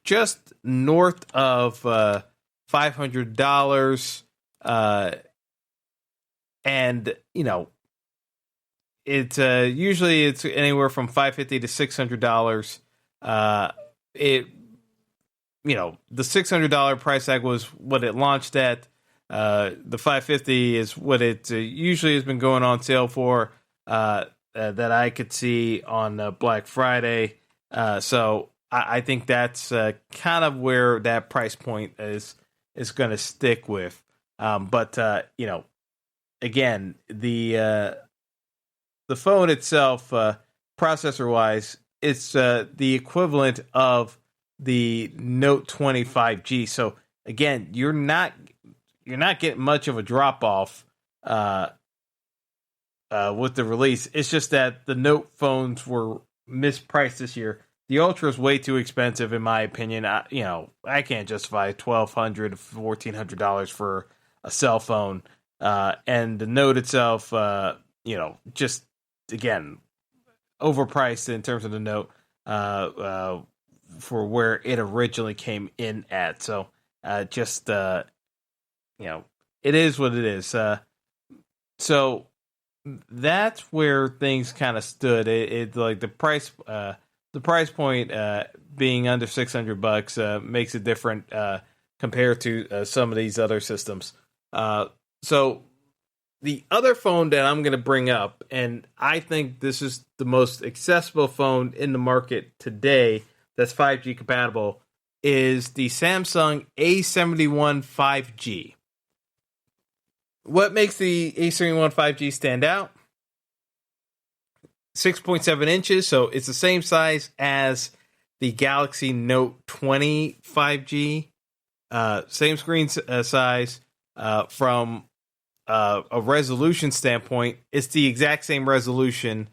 just north of $500, and it's usually it's anywhere from $550 to $600. The $600 price tag was what it launched at. The $550 is what it usually has been going on sale for. That I could see on Black Friday. So I think that's kind of where that price point is going to stick with. Again, the phone itself, processor wise, it's the equivalent of the Note 20 5G. So again, you're not getting much of a drop off with the release. It's just that the Note phones were mispriced this year. The Ultra is way too expensive, in my opinion. I can't justify $1,200 to $1,400 for a cell phone. And the Note itself, just again overpriced in terms of the Note for where it originally came in at. So it is what it is. So that's where things kind of stood. It like the price point being under $600 makes it different compared to some of these other systems. So the other phone that I'm going to bring up, and I think this is the most accessible phone in the market today that's 5G compatible, is the Samsung A71 5G. What makes the A71 5G stand out? 6.7 inches, so it's the same size as the Galaxy Note 20 5G. Same screen size. From a resolution standpoint, it's the exact same resolution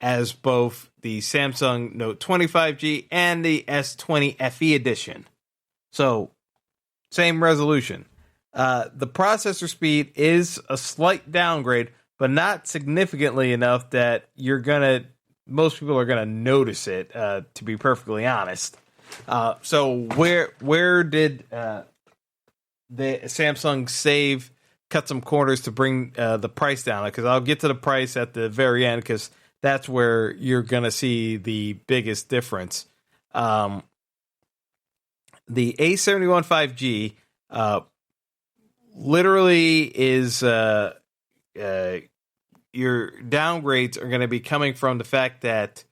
as both the Samsung Note 20 5G and the S20 FE edition. So, same resolution. The processor speed is a slight downgrade, but not significantly enough that most people are gonna notice it. To be perfectly honest, so where did the Samsung cut some corners to bring the price down? Because I'll get to the price at the very end, because that's where you're gonna see the biggest difference. The A71 5G literally is your downgrades are going to be coming from the fact that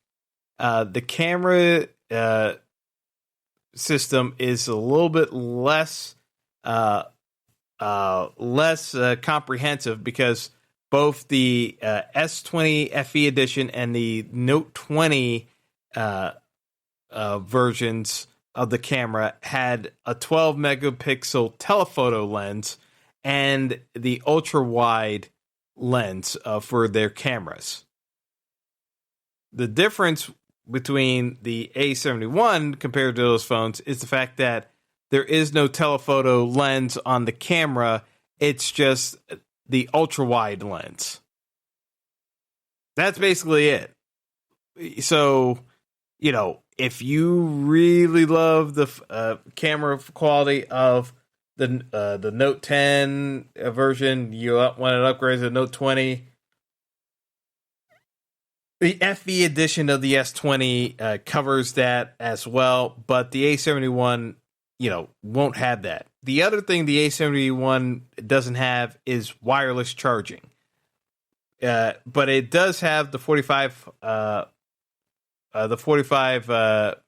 the camera system is a little bit less comprehensive, because both the S20 FE edition and the Note 20 versions of the camera had a 12 megapixel telephoto lens and the ultra wide lens for their cameras. The difference between the A71 compared to those phones is the fact that there is no telephoto lens on the camera. It's just the ultra wide lens. That's basically it. So, if you really love the camera quality of the Note 10 version, you want to upgrade to the Note 20. The FE edition of the S20 covers that as well, but the A71, won't have that. The other thing the A71 doesn't have is wireless charging. But it does have the 45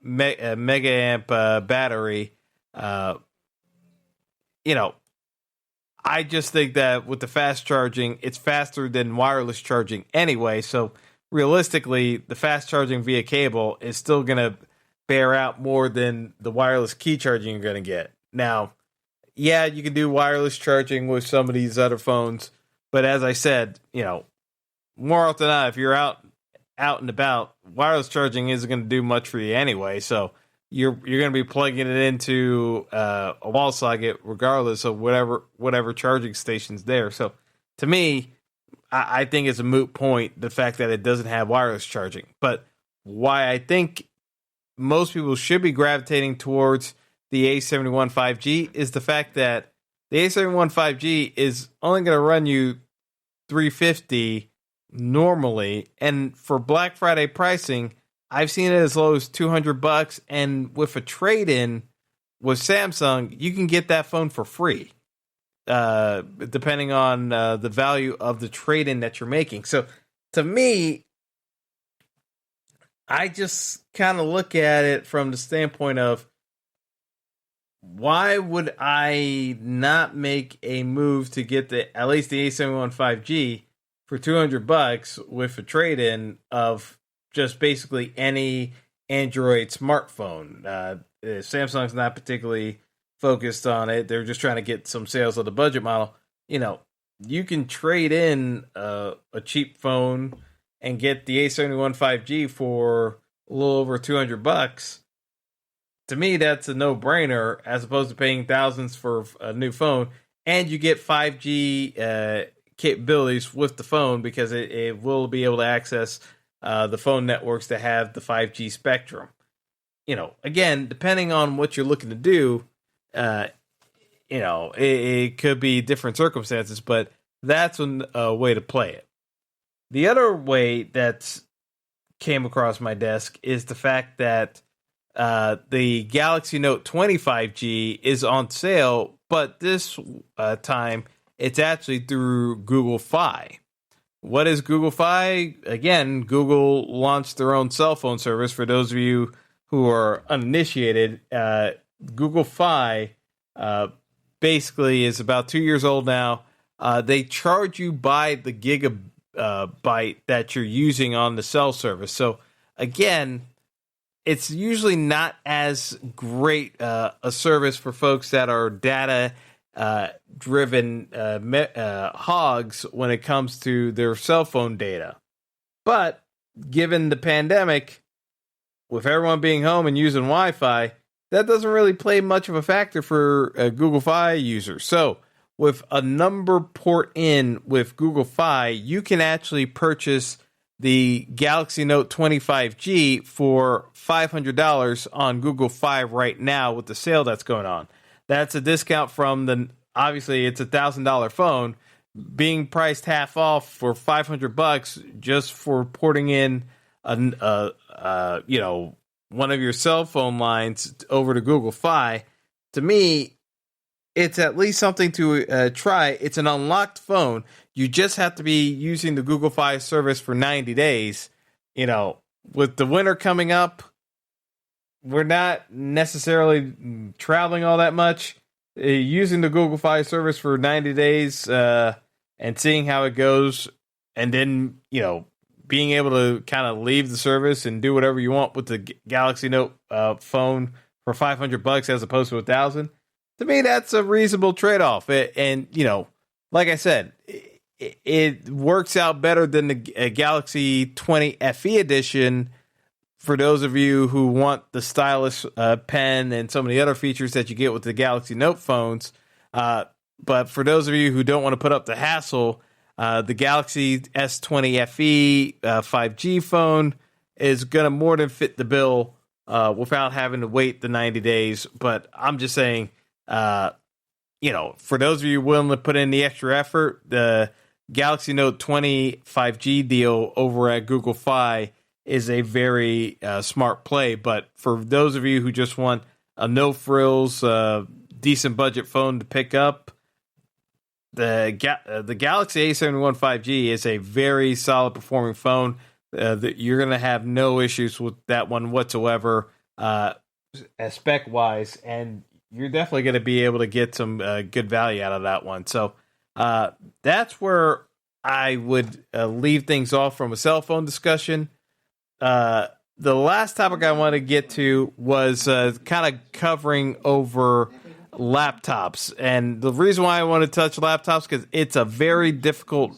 mega amp battery. I just think that with the fast charging, it's faster than wireless charging anyway. So realistically, the fast charging via cable is still going to bear out more than the wireless key charging you're going to get. Now, yeah, you can do wireless charging with some of these other phones, but as I said, more often than not, if you're out and about, wireless charging isn't going to do much for you anyway. So you're going to be plugging it into a wall socket regardless of whatever charging station's there. So to me, I think it's a moot point, the fact that it doesn't have wireless charging. But why I think most people should be gravitating towards the A71 5G is the fact that the A71 5G is only going to run you $350 normally, and for Black Friday pricing, I've seen it as low as $200, and with a trade-in with Samsung, you can get that phone for free, depending on the value of the trade-in that you're making. So, to me, I just kind of look at it from the standpoint of, why would I not make a move to get at least the A71 5G for $200 with a trade-in of just basically any Android smartphone? Samsung's not particularly focused on it. They're just trying to get some sales of the budget model. You can trade in a cheap phone and get the A71 5G for a little over $200. To me, that's a no-brainer as opposed to paying thousands for a new phone. And you get 5G capabilities with the phone because it will be able to access the phone networks that have the 5G spectrum. Again, depending on what you're looking to do, it could be different circumstances, but that's a way to play it. The other way that came across my desk is the fact that the Galaxy Note 20 5G is on sale, but this time it's actually through Google Fi. What is Google Fi? Again, Google launched their own cell phone service. For those of you who are uninitiated, Google Fi basically is about 2 years old now. They charge you by the gigabyte that you're using on the cell service. So again, it's usually not as great a service for folks that are data driven hogs when it comes to their cell phone data. But given the pandemic, with everyone being home and using Wi-Fi, that doesn't really play much of a factor for Google Fi users. So with a number port in with Google Fi, you can actually purchase the Galaxy Note 20 5G for $500 on Google Fi right now with the sale that's going on. That's a discount from obviously it's $1,000 phone being priced half off for $500 just for porting in one of your cell phone lines over to Google Fi. To me, it's at least something to try. It's an unlocked phone. You just have to be using the Google Fi service for 90 days. With the winter coming up, we're not necessarily traveling all that much. Using the Google Fi service for 90 days and seeing how it goes, and then, being able to kind of leave the service and do whatever you want with the Galaxy Note phone for $500 as opposed to $1,000, to me, that's a reasonable trade-off. And, like I said, it works out better than the Galaxy 20 FE edition for those of you who want the stylus pen and some of the other features that you get with the Galaxy Note phones. But for those of you who don't want to put up the hassle, the Galaxy S20 FE 5G phone is going to more than fit the bill without having to wait the 90 days. But I'm just saying, for those of you willing to put in the extra effort, the Galaxy Note 20 5G deal over at Google Fi is a very smart play. But for those of you who just want a no-frills, decent budget phone to pick up, the Galaxy A71 5G is a very solid performing phone. That you're going to have no issues with that one whatsoever, spec-wise, and you're definitely going to be able to get some good value out of that one. So that's where I would leave things off from a cell phone discussion. The last topic I want to get to was kind of covering over laptops. And the reason why I want to touch laptops, because it's a very difficult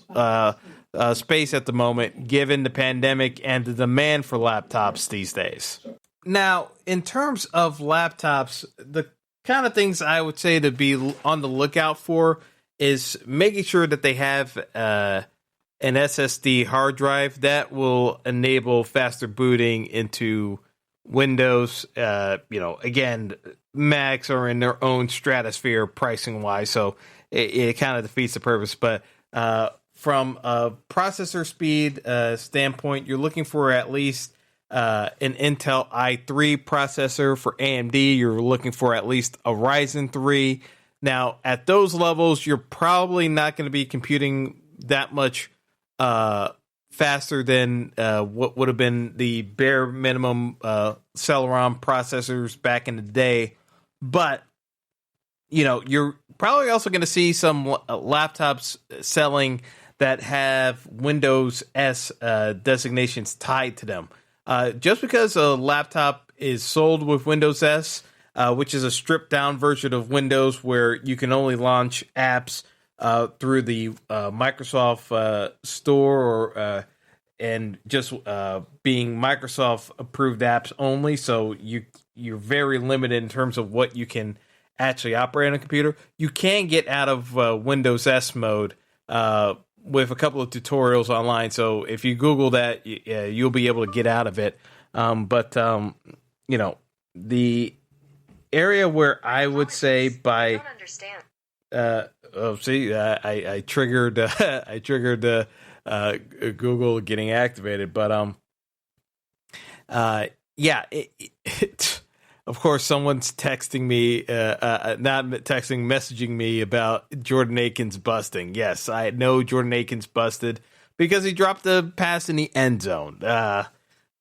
space at the moment, given the pandemic and the demand for laptops these days. Now, in terms of laptops, the kind of things I would say to be on the lookout for is making sure that they have an SSD hard drive that will enable faster booting into Windows. Again, Macs are in their own stratosphere pricing wise, so it kind of defeats the purpose. But from a processor speed standpoint, you're looking for at least an Intel i3 processor. For AMD, you're looking for at least a Ryzen 3. Now, at those levels, you're probably not going to be computing that much faster than what would have been the bare minimum Celeron processors back in the day. But, you're probably also going to see some laptops selling that have Windows S designations tied to them. Just because a laptop is sold with Windows S, which is a stripped down version of Windows where you can only launch apps through the Microsoft store and just being Microsoft approved apps only. So you're very limited in terms of what you can actually operate on a computer. You can get out of Windows S mode with a couple of tutorials online. So if you Google that, you'll be able to get out of it. But the area where I would say by I don't understand. I triggered Google getting activated, but of course someone's texting me, messaging me about Jordan Akins busting. Yes, I know Jordan Akins busted because he dropped the pass in the end zone.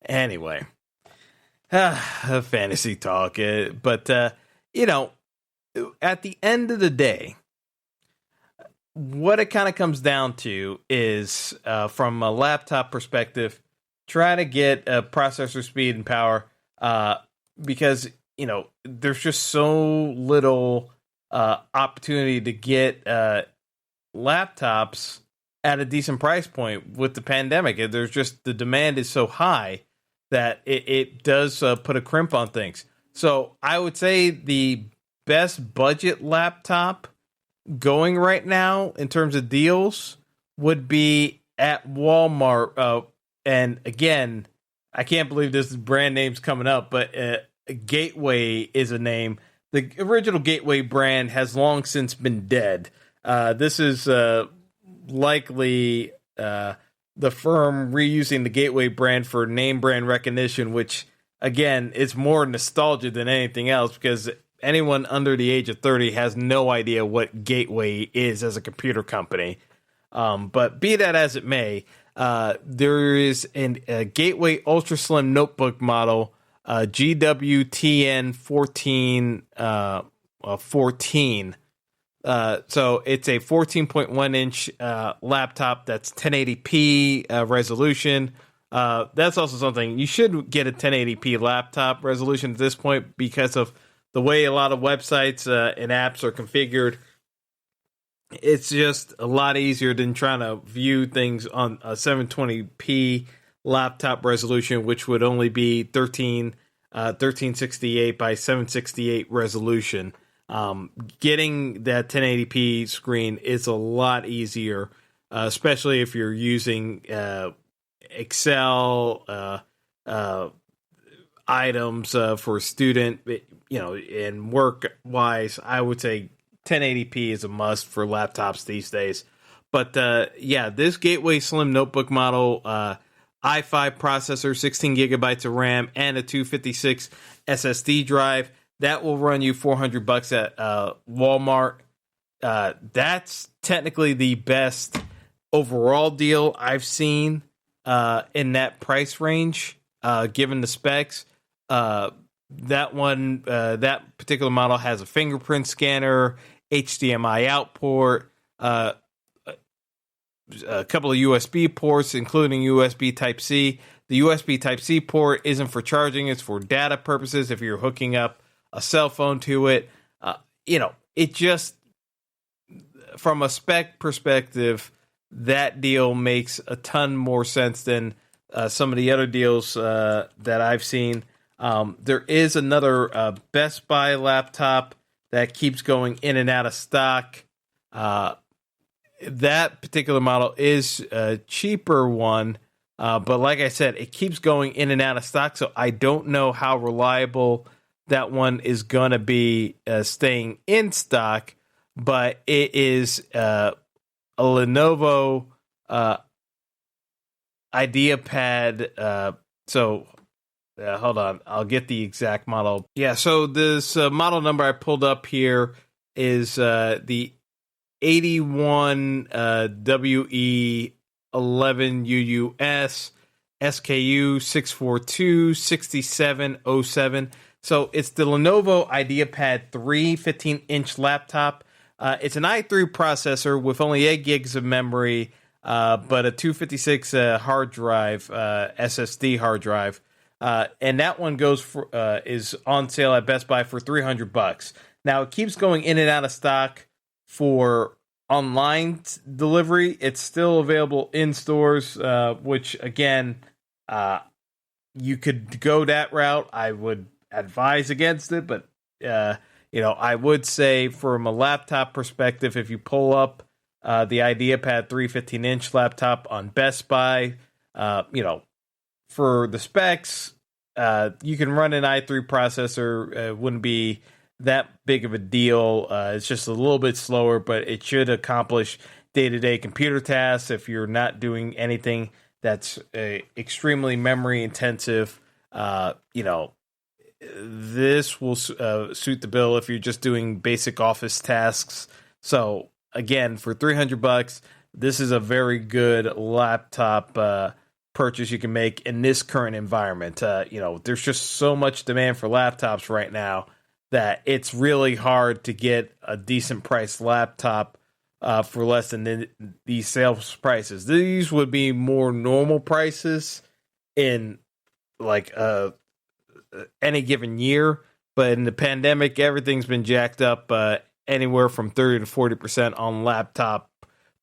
Anyway, fantasy talk, but at the end of the day, what it kind of comes down to is, from a laptop perspective, try to get processor speed and power, because, there's just so little opportunity to get laptops at a decent price point with the pandemic. There's just, the demand is so high that it does put a crimp on things. So I would say the best budget laptop going right now in terms of deals would be at Walmart. And again, I can't believe this brand name's coming up, but Gateway is a name. The original Gateway brand has long since been dead. This is likely the firm reusing the Gateway brand for name brand recognition, which again is more nostalgia than anything else, because anyone under the age of 30 has no idea what Gateway is as a computer company. But be that as it may, there is a Gateway Ultra Slim notebook model, GWTN 14, So it's a 14.1 inch laptop that's 1080p resolution. That's also something you should get, a 1080p laptop resolution at this point, because of the way a lot of websites and apps are configured. It's just a lot easier than trying to view things on a 720p laptop resolution, which would only be 1368 by 768 resolution. Getting that 1080p screen is a lot easier, especially if you're using Excel items for student, and work wise. I would say 1080p is a must for laptops these days. But this Gateway Slim notebook model, i5 processor, 16 gigabytes of RAM, and a 256 SSD drive, that will run you $400 at Walmart. That's technically the best overall deal I've seen in that price range, given the specs. That particular model has a fingerprint scanner, HDMI out port, a couple of USB ports, including USB Type-C. The USB Type-C port isn't for charging; it's for data purposes. If you're hooking up a cell phone to it, it just, from a spec perspective, that deal makes a ton more sense than some of the other deals that I've seen. There is another Best Buy laptop that keeps going in and out of stock. That particular model is a cheaper one, but like I said, it keeps going in and out of stock, so I don't know how reliable that one is going to be staying in stock, but it is a Lenovo IdeaPad. Hold on, I'll get the exact model. Yeah, so this model number I pulled up here is the 81WE11UUS SKU 6426707. So it's the Lenovo IdeaPad 3 15-inch laptop. It's an i3 processor with only 8 gigs of memory, but a 256 hard drive, SSD hard drive. And that one is on sale at Best Buy for $300. Now, it keeps going in and out of stock for online delivery. It's still available in stores, which, again, you could go that route. I would advise against it, but, I would say from a laptop perspective, if you pull up the IdeaPad 3 15-inch laptop on Best Buy, for the specs, you can run an i3 processor. It wouldn't be that big of a deal. It's just a little bit slower, but it should accomplish day-to-day computer tasks if you're not doing anything that's extremely memory intensive. This will suit the bill if you're just doing basic office tasks. So again, for $300, this is a very good laptop purchase you can make in this current environment. There's just so much demand for laptops right now that it's really hard to get a decent priced laptop for less than these sales prices. These would be more normal prices in like any given year, but in the pandemic, everything's been jacked up anywhere from 30 to 40% on laptop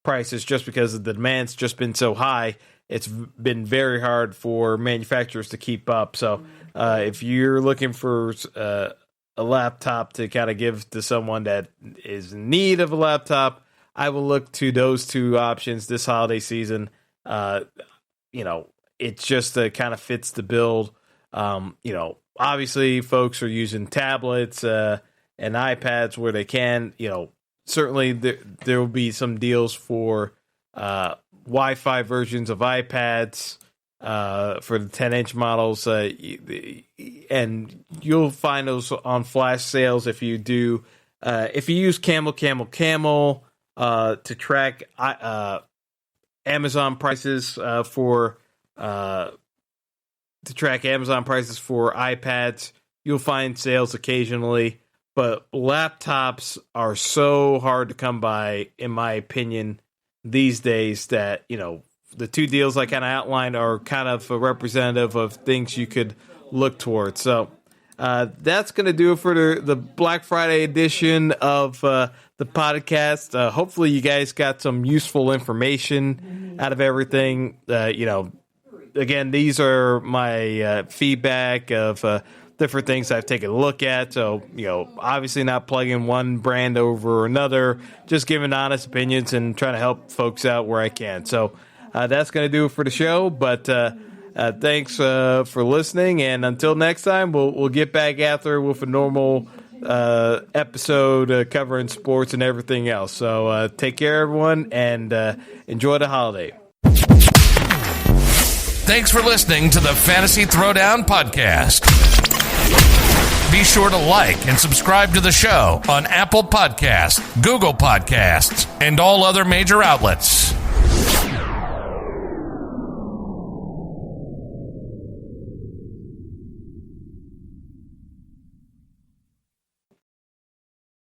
prices, just because the demand's just been so high. It's been very hard for manufacturers to keep up. So if you're looking for a laptop to kind of give to someone that is in need of a laptop, I will look to those two options this holiday season. It just kind of fits the build. Obviously folks are using tablets and iPads where they can. Certainly there will be some deals for Wi-Fi versions of iPads for the 10-inch models, and you'll find those on flash sales if you do. If you use Camel to track Amazon prices for iPads, you'll find sales occasionally but laptops are so hard to come by, in my opinion, these days that, the two deals I kind of outlined are kind of a representative of things you could look towards. So that's going to do it for the Black Friday edition of the podcast. Hopefully you guys got some useful information out of everything. Again, these are my feedback of different things I've taken a look at. So, obviously not plugging one brand over another, just giving honest opinions and trying to help folks out where I can. So that's going to do it for the show. But thanks for listening. And until next time, we'll get back after with a normal episode covering sports and everything else. So take care, everyone, and enjoy the holiday. Thanks for listening to the Fantasy Throwdown Podcast. Be sure to like and subscribe to the show on Apple Podcasts, Google Podcasts, and all other major outlets.